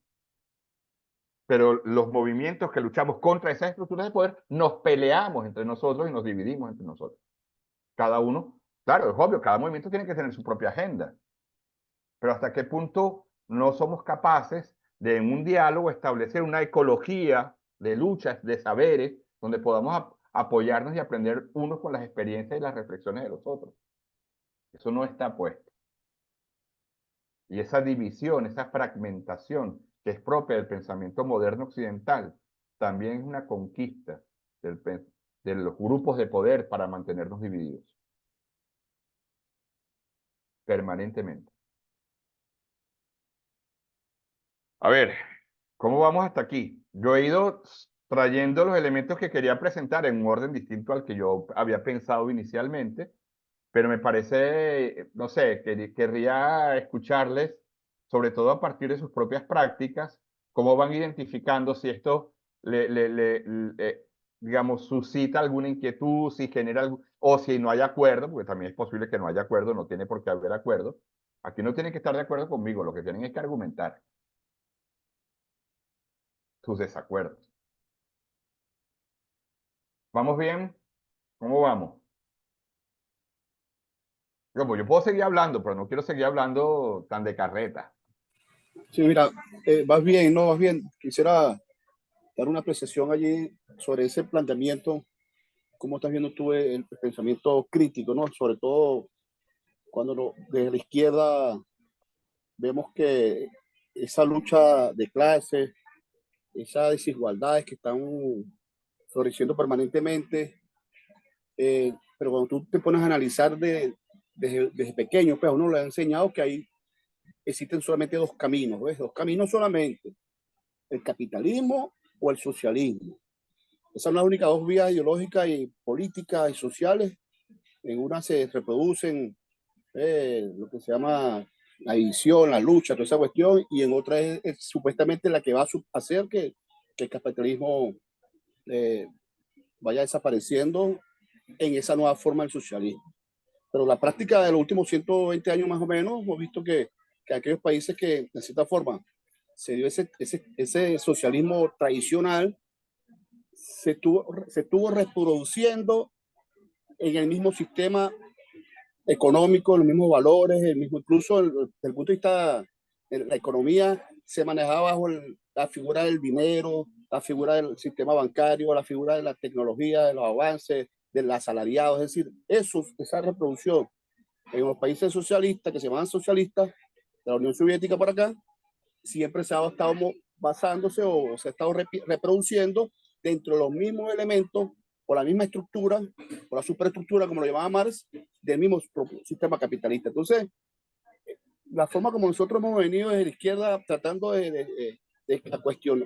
Pero los movimientos que luchamos contra esas estructuras de poder nos peleamos entre nosotros y nos dividimos entre nosotros. Cada uno, claro, es obvio, cada movimiento tiene que tener su propia agenda. Pero hasta qué punto no somos capaces de en un diálogo establecer una ecología de luchas, de saberes, donde podamos apoyarnos y aprender unos con las experiencias y las reflexiones de los otros. Eso no está puesto. Y esa división, esa fragmentación que es propia del pensamiento moderno occidental, también es una conquista de los grupos de poder para mantenernos divididos. Permanentemente. A ver, ¿cómo vamos hasta aquí? Yo he ido trayendo los elementos que quería presentar en un orden distinto al que yo había pensado inicialmente, pero me parece, no sé, querría escucharles, sobre todo a partir de sus propias prácticas, cómo van identificando si esto digamos, suscita alguna inquietud, si genera o si no hay acuerdo, porque también es posible que no haya acuerdo, no tiene por qué haber acuerdo. Aquí no tienen que estar de acuerdo conmigo, lo que tienen es que argumentar sus desacuerdos. ¿Vamos bien? ¿Cómo vamos? Yo puedo seguir hablando, pero no quiero seguir hablando tan de carreta. Sí, mira, vas bien, no vas bien. Quisiera dar una apreciación allí sobre ese planteamiento. ¿Cómo estás viendo tú el pensamiento crítico, ¿no? Sobre todo cuando desde la izquierda vemos que esa lucha de clases, esas desigualdades que están floreciendo permanentemente, pero cuando tú te pones a analizar desde pequeño, pues a uno le ha enseñado que existen solamente dos caminos, ¿ves? Dos caminos solamente, el capitalismo o el socialismo. Esas son las únicas dos vías ideológicas y políticas y sociales. En una se reproducen lo que se llama la división, la lucha, toda esa cuestión, y en otra es supuestamente la que va a hacer que el capitalismo vaya desapareciendo en esa nueva forma del socialismo. pero la práctica de los últimos 120 años más o menos, hemos visto que aquellos países que de cierta forma se dio ese socialismo tradicional, se estuvo reproduciendo en el mismo sistema económico, los mismos valores, el mismo, incluso desde el punto de vista de la economía, se manejaba bajo la figura del dinero, la figura del sistema bancario, la figura de la tecnología, de los avances, del asalariado. Es decir, esa reproducción en los países socialistas, que se llaman socialistas, de la Unión Soviética para acá, siempre se ha estado basándose o se ha estado reproduciendo dentro de los mismos elementos o la misma estructura o la superestructura, como lo llamaba Marx, del mismo sistema capitalista. Entonces, la forma como nosotros hemos venido desde la izquierda tratando de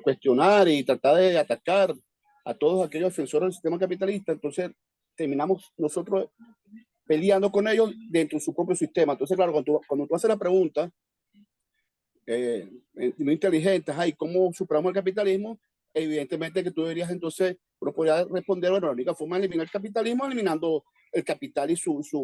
cuestionar y tratar de atacar a todos aquellos defensores del sistema capitalista, entonces terminamos nosotros peleando con ellos dentro de su propio sistema. Entonces, claro, cuando tú haces la pregunta, muy inteligentes, ¿cómo superamos el capitalismo? Evidentemente que tú deberías entonces, uno podría responder, bueno, la única forma de eliminar el capitalismo es eliminando el capital y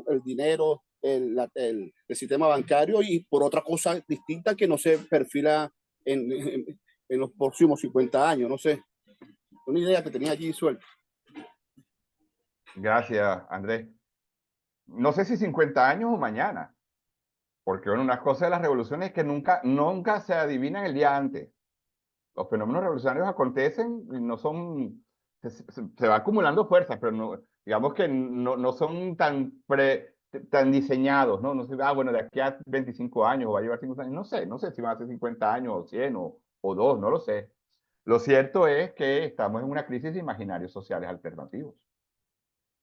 el dinero, el sistema bancario, y por otra cosa distinta que no se perfila en los próximos 50 años, no sé. Una idea que tenía allí suelta. Gracias, Andrés. No sé si 50 años o mañana. Porque bueno, una cosa de las revoluciones es que nunca se adivinan el día antes. Los fenómenos revolucionarios acontecen y no son, se va acumulando fuerzas, pero no, digamos que no son tan diseñados, ¿no? No sé, bueno, de aquí a 25 años o va a llevar 50 años, no sé si van a ser 50 años o 100 o 2, no lo sé. Lo cierto es que estamos en una crisis de imaginarios sociales alternativos.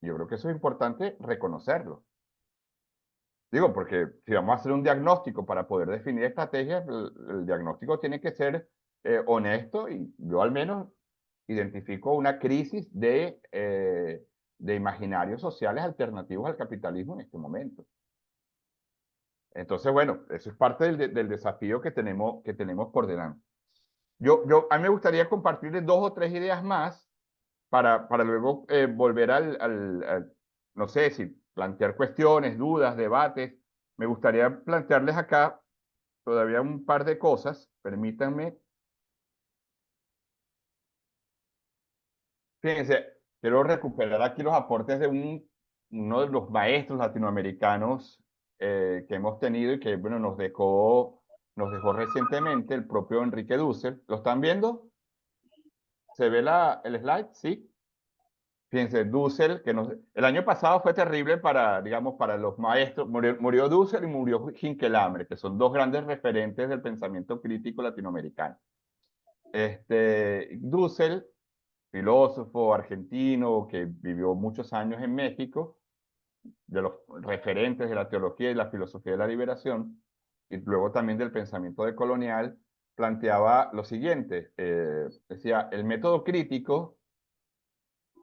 Yo creo que eso es importante reconocerlo. Digo, porque si vamos a hacer un diagnóstico para poder definir estrategias, el diagnóstico tiene que ser honesto, y yo al menos identifico una crisis de imaginarios sociales alternativos al capitalismo en este momento. Entonces, bueno, eso es parte del desafío que tenemos por delante. A mí me gustaría compartirles 2 o 3 ideas más para luego volver no sé si plantear cuestiones, dudas, debates. Me gustaría plantearles acá todavía un par de cosas. Permítanme. Fíjense, quiero recuperar aquí los aportes de uno de los maestros latinoamericanos que hemos tenido y que, bueno, nos dejó recientemente, el propio Enrique Dussel. ¿Lo están viendo? ¿Se ve el slide? Sí. Fíjense, Dussel, el año pasado fue terrible digamos, para los maestros. Murió Dussel y murió Hinkelambre, que son 2 grandes referentes del pensamiento crítico latinoamericano. Dussel, filósofo argentino que vivió muchos años en México, de los referentes de la teología y la filosofía de la liberación, y luego también del pensamiento decolonial, planteaba lo siguiente. Decía, el método crítico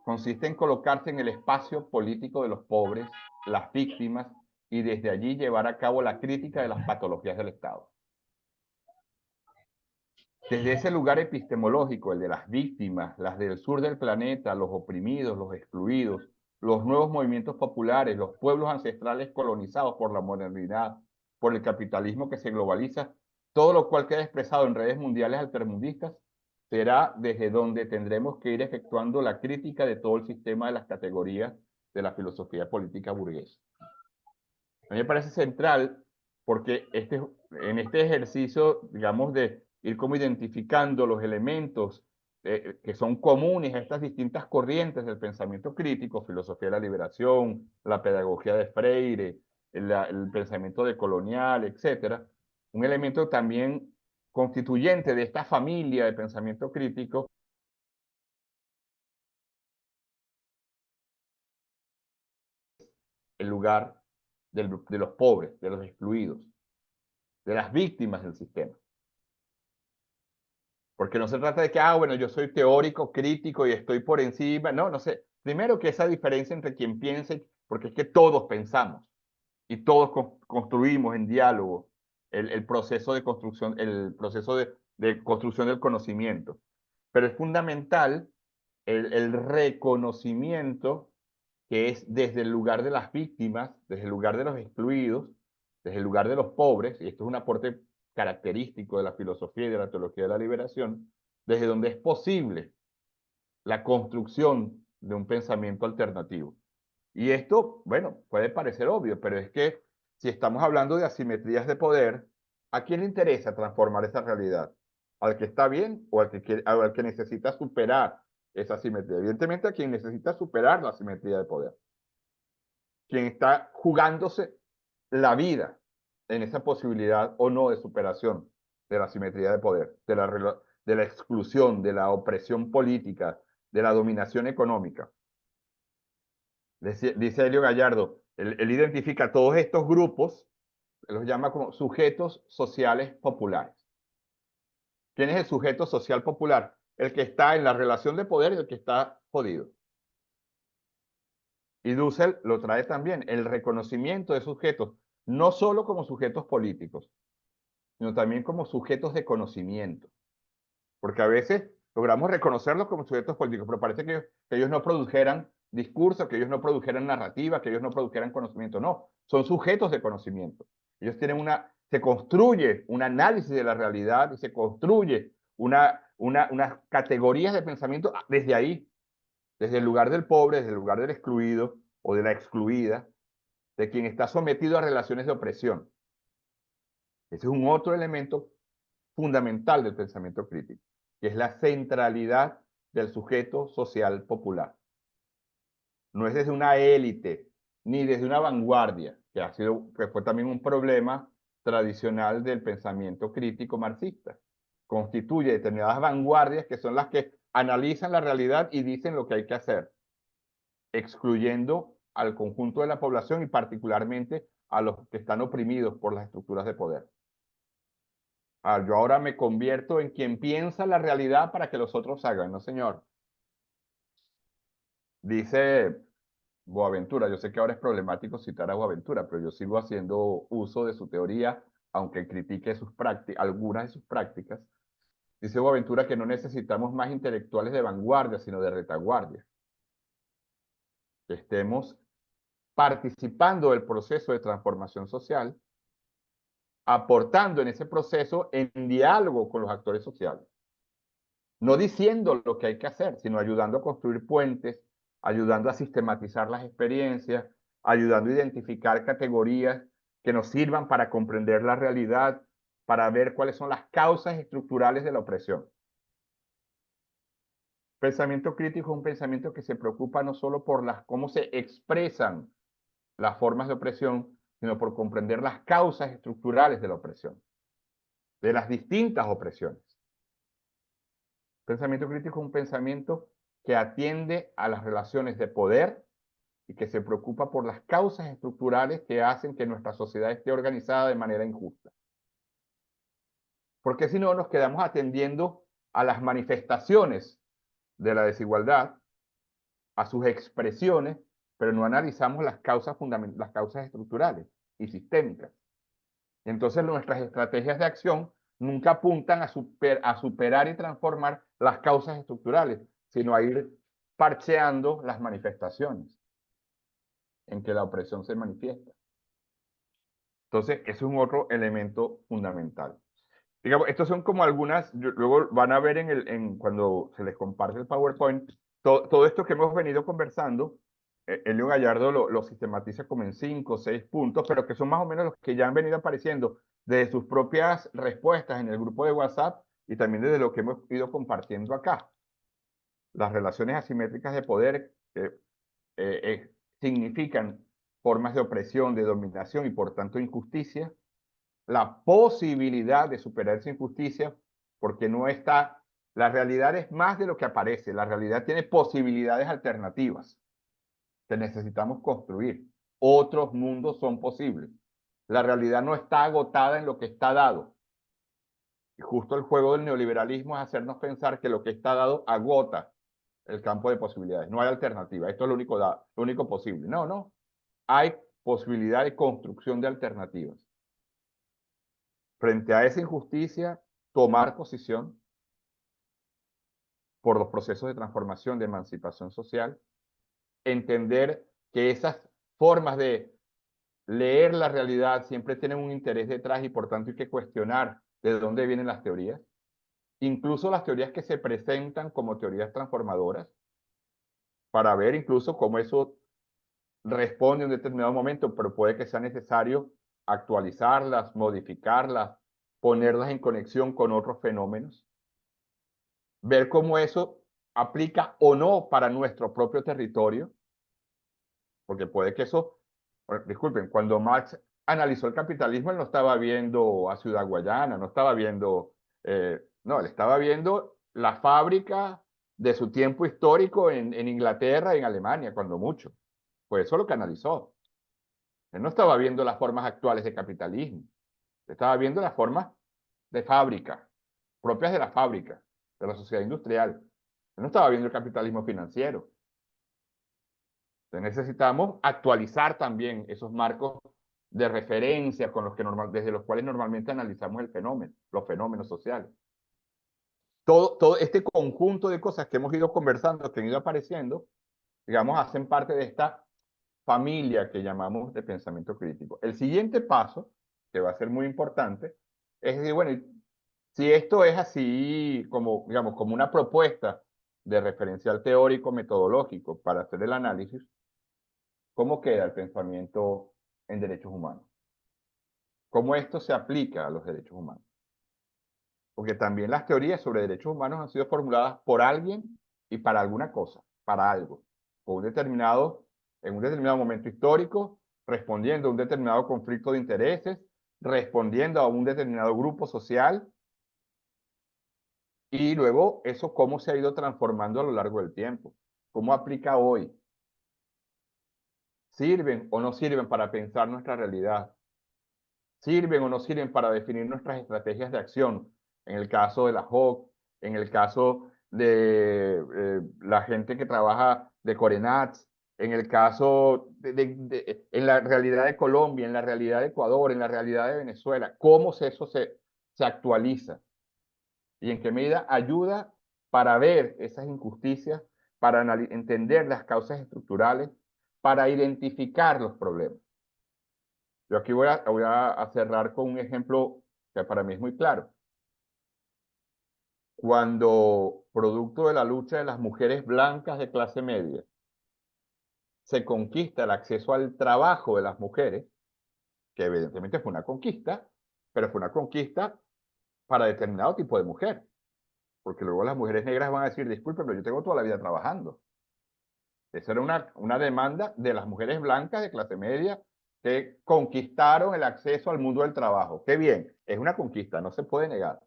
consiste en colocarse en el espacio político de los pobres, las víctimas, y desde allí llevar a cabo la crítica de las patologías del Estado. Desde ese lugar epistemológico, el de las víctimas, las del sur del planeta, los oprimidos, los excluidos, los nuevos movimientos populares, los pueblos ancestrales colonizados por la modernidad, por el capitalismo que se globaliza, todo lo cual queda expresado en redes mundiales altermundistas, será desde donde tendremos que ir efectuando la crítica de todo el sistema de las categorías de la filosofía política burguesa. A mí me parece central porque en este ejercicio, digamos, de ir como identificando los elementos que son comunes a estas distintas corrientes del pensamiento crítico, filosofía de la liberación, la pedagogía de Freire, el pensamiento decolonial, etc. Un elemento también constituyente de esta familia de pensamiento crítico el lugar de los pobres, de los excluidos, de las víctimas del sistema. Porque no se trata de que, bueno, yo soy teórico, crítico y estoy por encima. No sé. Primero que esa diferencia entre quien piense, porque es que todos pensamos y todos construimos en diálogo el proceso de construcción, de construcción del conocimiento. Pero es fundamental el reconocimiento que es desde el lugar de las víctimas, desde el lugar de los excluidos, desde el lugar de los pobres, y esto es un aporte característico de la filosofía y de la teología de la liberación, desde donde es posible la construcción de un pensamiento alternativo. Y esto, bueno, puede parecer obvio, pero es que si estamos hablando de asimetrías de poder, ¿a quién le interesa transformar esa realidad? ¿Al que está bien o al que necesita superar esa asimetría? Evidentemente a quien necesita superar la asimetría de poder. Quien está jugándose la vida en esa posibilidad o no de superación de la asimetría de poder, de la exclusión, de la opresión política, de la dominación económica. Dice Helio Gallardo, él identifica todos estos grupos, los llama como sujetos sociales populares. ¿Quién es el sujeto social popular? El que está en la relación de poder y el que está jodido. Y Dussel lo trae también, el reconocimiento de sujetos, no solo como sujetos políticos, sino también como sujetos de conocimiento. Porque a veces logramos reconocerlos como sujetos políticos, pero parece que ellos no produjeran discurso, que ellos no produjeran narrativa, que ellos no produjeran conocimiento. No, son sujetos de conocimiento. Ellos tienen se construye un análisis de la realidad y se construye unas categorías de pensamiento desde ahí, desde el lugar del pobre, desde el lugar del excluido o de la excluida, de quien está sometido a relaciones de opresión. Ese es un otro elemento fundamental del pensamiento crítico, que es la centralidad del sujeto social popular. No es desde una élite, ni desde una vanguardia, que fue también un problema tradicional del pensamiento crítico marxista. Constituye determinadas vanguardias que son las que analizan la realidad y dicen lo que hay que hacer, excluyendo al conjunto de la población y particularmente a los que están oprimidos por las estructuras de poder. Yo ahora me convierto en quien piensa la realidad para que los otros hagan, no señor. Dice Boaventura, yo sé que ahora es problemático citar a Boaventura, pero yo sigo haciendo uso de su teoría, aunque critique algunas de sus prácticas. Dice Boaventura que no necesitamos más intelectuales de vanguardia, sino de retaguardia. Que estemos participando del proceso de transformación social, aportando en ese proceso en diálogo con los actores sociales. No diciendo lo que hay que hacer, sino ayudando a construir puentes, ayudando a sistematizar las experiencias, ayudando a identificar categorías que nos sirvan para comprender la realidad, para ver cuáles son las causas estructurales de la opresión. Pensamiento crítico es un pensamiento que se preocupa no solo por cómo se expresan las formas de opresión, sino por comprender las causas estructurales de la opresión, de las distintas opresiones. Pensamiento crítico es un pensamiento que atiende a las relaciones de poder y que se preocupa por las causas estructurales que hacen que nuestra sociedad esté organizada de manera injusta. Porque si no, nos quedamos atendiendo a las manifestaciones de la desigualdad, a sus expresiones, pero no analizamos las causas estructurales y sistémicas. Entonces nuestras estrategias de acción nunca apuntan a superar y transformar las causas estructurales, sino a ir parcheando las manifestaciones en que la opresión se manifiesta. Entonces, eso es un otro elemento fundamental. Digamos, estos son como algunas, luego van a ver cuando se les comparte el PowerPoint, todo esto que hemos venido conversando, Helio Gallardo lo sistematiza como en 5 o 6 puntos, pero que son más o menos los que ya han venido apareciendo desde sus propias respuestas en el grupo de WhatsApp y también desde lo que hemos ido compartiendo acá. Las relaciones asimétricas de poder significan formas de opresión, de dominación y por tanto injusticia. La posibilidad de superar esa injusticia, porque la realidad es más de lo que aparece, la realidad tiene posibilidades alternativas que necesitamos construir. Otros mundos son posibles. La realidad no está agotada en lo que está dado. Y justo el juego del neoliberalismo es hacernos pensar que lo que está dado agota el campo de posibilidades. No hay alternativa. Esto es lo único posible. No, no. Hay posibilidad de construcción de alternativas. Frente a esa injusticia, tomar posición por los procesos de transformación, de emancipación social, entender que esas formas de leer la realidad siempre tienen un interés detrás y por tanto hay que cuestionar de dónde vienen las teorías, incluso las teorías que se presentan como teorías transformadoras, para ver incluso cómo eso responde en un determinado momento, pero puede que sea necesario actualizarlas, modificarlas, ponerlas en conexión con otros fenómenos, ver cómo eso aplica o no para nuestro propio territorio, porque puede que eso, disculpen, cuando Marx analizó el capitalismo, él no estaba viendo a Ciudad Guayana, no estaba viendo, no, él estaba viendo la fábrica de su tiempo histórico en Inglaterra y en Alemania, cuando mucho. Pues eso es lo que analizó. Él no estaba viendo las formas actuales de capitalismo, estaba viendo las formas de fábrica, propias de la fábrica, de la sociedad industrial. Él no estaba viendo el capitalismo financiero. Entonces necesitamos actualizar también esos marcos de referencia con los que desde los cuales normalmente analizamos el fenómeno, los fenómenos sociales. Todo este conjunto de cosas que hemos ido conversando, que han ido apareciendo, digamos, hacen parte de esta familia que llamamos de pensamiento crítico. El siguiente paso, que va a ser muy importante, es decir, bueno, si esto es así como, digamos, como una propuesta de referencial teórico metodológico para hacer el análisis, ¿cómo queda el pensamiento en derechos humanos? ¿Cómo esto se aplica a los derechos humanos? Porque también las teorías sobre derechos humanos han sido formuladas por alguien y para alguna cosa, para algo, en un determinado momento histórico, respondiendo a un determinado conflicto de intereses, respondiendo a un determinado grupo social, y luego eso cómo se ha ido transformando a lo largo del tiempo, cómo aplica hoy. ¿Sirven o no sirven para pensar nuestra realidad? ¿Sirven o no sirven para definir nuestras estrategias de acción? En el caso de la JOC, en el caso de la gente que trabaja de Corenats, en el caso en la realidad de Colombia, en la realidad de Ecuador, en la realidad de Venezuela, ¿cómo eso se actualiza? ¿Y en qué medida ayuda para ver esas injusticias, para entender las causas estructurales, para identificar los problemas? Yo aquí voy a cerrar con un ejemplo que para mí es muy claro. Cuando, producto de la lucha de las mujeres blancas de clase media, se conquista el acceso al trabajo de las mujeres, que evidentemente fue una conquista, pero fue una conquista para determinado tipo de mujer. Porque luego las mujeres negras van a decir, disculpen, pero yo tengo toda la vida trabajando. Esa era una demanda de las mujeres blancas de clase media que conquistaron el acceso al mundo del trabajo. Qué bien, es una conquista, no se puede negar.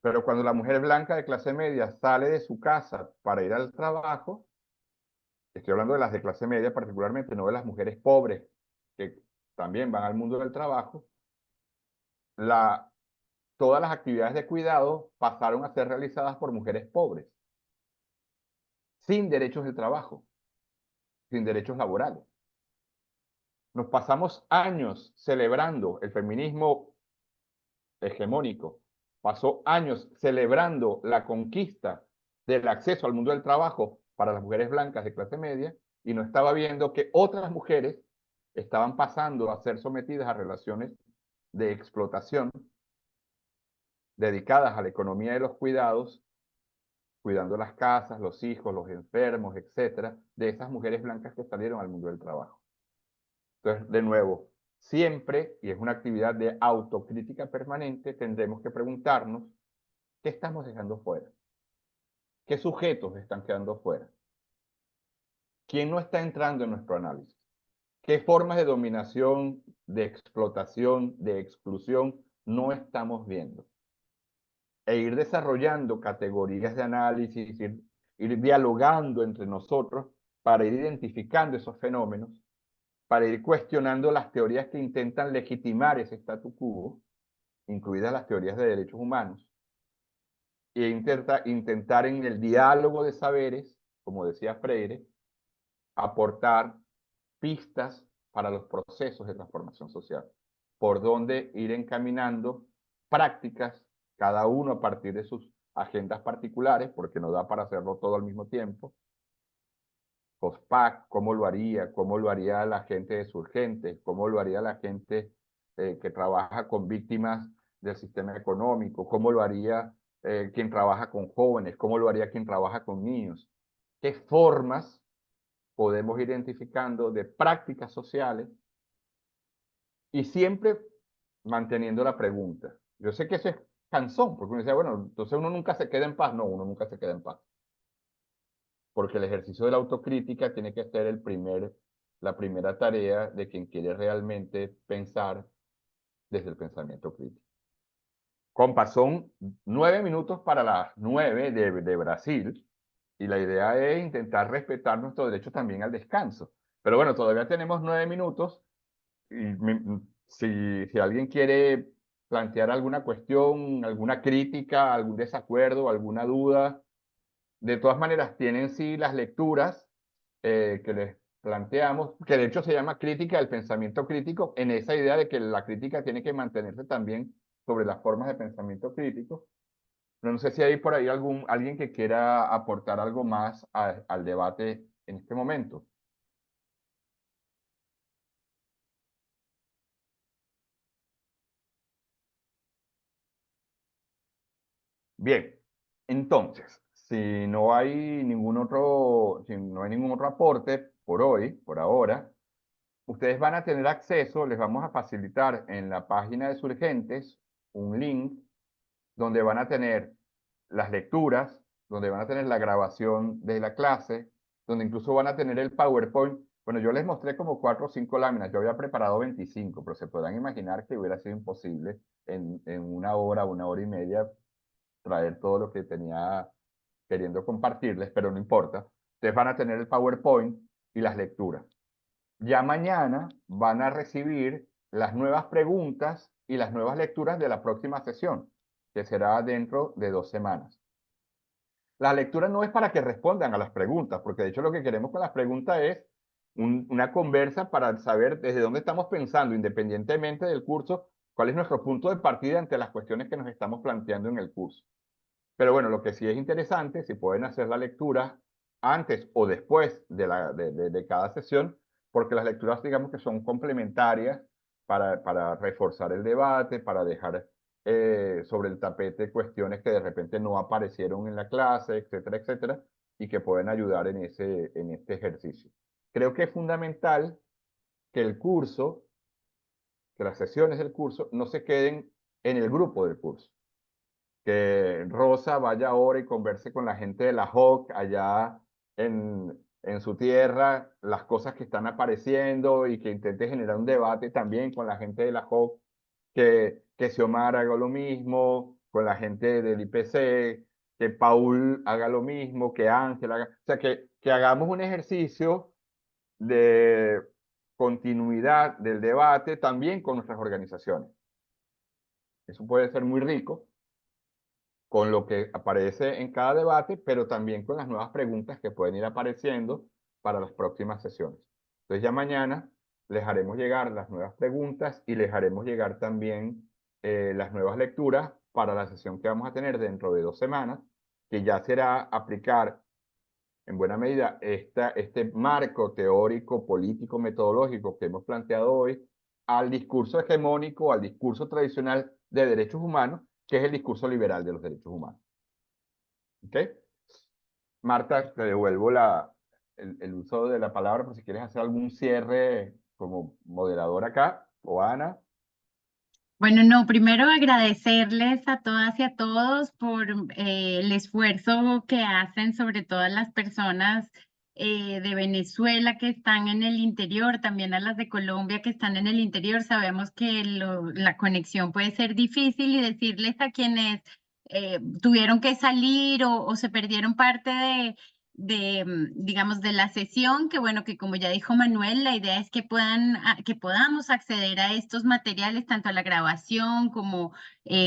Pero cuando la mujer blanca de clase media sale de su casa para ir al trabajo, estoy hablando de las de clase media particularmente, no de las mujeres pobres que también van al mundo del trabajo, todas las actividades de cuidado pasaron a ser realizadas por mujeres pobres, sin derechos de trabajo, sin derechos laborales. Nos pasamos años celebrando el feminismo hegemónico, pasó años celebrando la conquista del acceso al mundo del trabajo para las mujeres blancas de clase media y no estaba viendo que otras mujeres estaban pasando a ser sometidas a relaciones de explotación dedicadas a la economía de los cuidados, cuidando las casas, los hijos, los enfermos, etcétera, de esas mujeres blancas que salieron al mundo del trabajo. Entonces, de nuevo, siempre, y es una actividad de autocrítica permanente, tendremos que preguntarnos qué estamos dejando fuera, qué sujetos están quedando fuera, quién no está entrando en nuestro análisis, qué formas de dominación, de explotación, de exclusión no estamos viendo. E ir desarrollando categorías de análisis, ir dialogando entre nosotros para ir identificando esos fenómenos, para ir cuestionando las teorías que intentan legitimar ese statu quo, incluidas las teorías de derechos humanos, e intentar en el diálogo de saberes, como decía Freire, aportar pistas para los procesos de transformación social, por donde ir encaminando prácticas, cada uno a partir de sus agendas particulares, porque no da para hacerlo todo al mismo tiempo, COSPAC, cómo lo haría la gente de Surgentes, cómo lo haría la gente que trabaja con víctimas del sistema económico, cómo lo haría quien trabaja con jóvenes, cómo lo haría quien trabaja con niños. ¿Qué formas podemos ir identificando de prácticas sociales? Y siempre manteniendo la pregunta. Yo sé que eso es cansón, porque uno dice, bueno, entonces uno nunca se queda en paz. No, uno nunca se queda en paz. Porque el ejercicio de la autocrítica tiene que ser la primera tarea de quien quiere realmente pensar desde el pensamiento crítico. Compa, son 9 minutos para las 9 de Brasil, y la idea es intentar respetar nuestro derecho también al descanso. Pero bueno, todavía tenemos 9 minutos, y si alguien quiere plantear alguna cuestión, alguna crítica, algún desacuerdo, alguna duda, de todas maneras tienen sí las lecturas que les planteamos, que de hecho se llama crítica del pensamiento crítico, en esa idea de que la crítica tiene que mantenerse también sobre las formas de pensamiento crítico. Pero no sé si hay por ahí alguien que quiera aportar algo más al debate en este momento. Bien, entonces, si no hay ningún otro aporte por hoy, por ahora, ustedes van a tener acceso, les vamos a facilitar en la página de Surgentes un link donde van a tener las lecturas, donde van a tener la grabación de la clase, donde incluso van a tener el PowerPoint. Bueno, yo les mostré como 4 o 5 láminas, yo había preparado 25, pero se podrán imaginar que hubiera sido imposible en 1 hora y media, traer todo lo que tenía queriendo compartirles, pero no importa. Ustedes van a tener el PowerPoint y las lecturas. Ya mañana van a recibir las nuevas preguntas y las nuevas lecturas de la próxima sesión, que será dentro de 2 semanas. La lectura no es para que respondan a las preguntas, porque de hecho lo que queremos con las preguntas es una conversa para saber desde dónde estamos pensando, independientemente del curso, cuál es nuestro punto de partida ante las cuestiones que nos estamos planteando en el curso. Pero bueno, lo que sí es interesante, si pueden hacer la lectura antes o después de cada sesión, porque las lecturas digamos que son complementarias para reforzar el debate, para dejar sobre el tapete cuestiones que de repente no aparecieron en la clase, etcétera, etcétera, y que pueden ayudar en este ejercicio. Creo que es fundamental que el curso, que las sesiones del curso no se queden en el grupo del curso. Que Rosa vaya ahora y converse con la gente de la JOC allá en su tierra, las cosas que están apareciendo, y que intente generar un debate también con la gente de la JOC, que Xiomara haga lo mismo, con la gente del IPC, que Paul haga lo mismo, que Ángel haga, o sea, que hagamos un ejercicio de continuidad del debate también con nuestras organizaciones. Eso puede ser muy rico con lo que aparece en cada debate, pero también con las nuevas preguntas que pueden ir apareciendo para las próximas sesiones. Entonces ya mañana les haremos llegar las nuevas preguntas y les haremos llegar también las nuevas lecturas para la sesión que vamos a tener dentro de 2 semanas, que ya será aplicar en buena medida este marco teórico, político, metodológico que hemos planteado hoy al discurso hegemónico, al discurso tradicional de derechos humanos, que es el discurso liberal de los derechos humanos. ¿Ok? Marta, te devuelvo el uso de la palabra por si quieres hacer algún cierre como moderador acá, o Ana. Bueno, no, primero agradecerles a todas y a todos por el esfuerzo que hacen, sobre todo las personas de Venezuela que están en el interior, también a las de Colombia que están en el interior. Sabemos que la conexión puede ser difícil, y decirles a quienes tuvieron que salir o se perdieron parte digamos, de la sesión, que bueno, que como ya dijo Manuel, la idea es que podamos acceder a estos materiales, tanto a la grabación como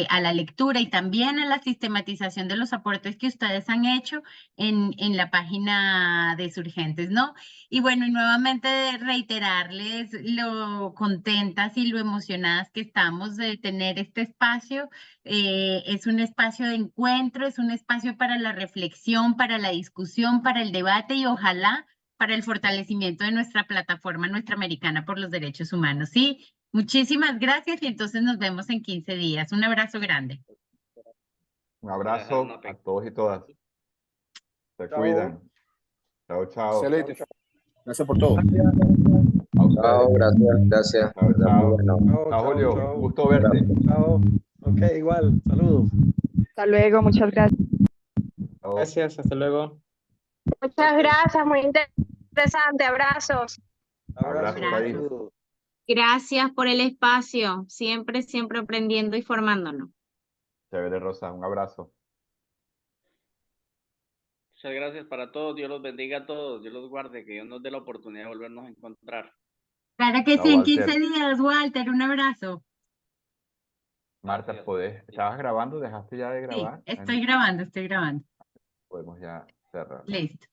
a la lectura, y también a la sistematización de los aportes que ustedes han hecho en la página de Surgentes, ¿no? Y bueno, y nuevamente reiterarles lo contentas y lo emocionadas que estamos de tener este espacio. Es un espacio de encuentro, es un espacio para la reflexión, para la discusión, para el debate, y ojalá para el fortalecimiento de nuestra plataforma Nuestra-Americana por los Derechos Humanos. Sí, muchísimas gracias y entonces nos vemos en 15 días. Un abrazo grande. Un abrazo a todos y todas. Se cuidan. Chao, chao. Excelente. Gracias por todo. Chao, gracias. Chao, chao. Chao, Chao, Julio. chao. Un gusto verte. Chao. Ok, igual. Saludos. Hasta luego, muchas gracias. Chao. Gracias, hasta luego. Muchas gracias, muy interesante. Abrazos. Abrazo, país. Saludos. Gracias por el espacio. Siempre, siempre aprendiendo y formándonos. Chévere, Rosa. Un abrazo. Muchas gracias para todos. Dios los bendiga a todos. Dios los guarde. Que Dios nos dé la oportunidad de volvernos a encontrar. Claro que Chao, sí, en Walter. 15 días, Walter, un abrazo. Marta, ¿estabas grabando? ¿Dejaste ya de Sí, grabar? estoy grabando, estoy grabando. Podemos ya cerrar. Listo.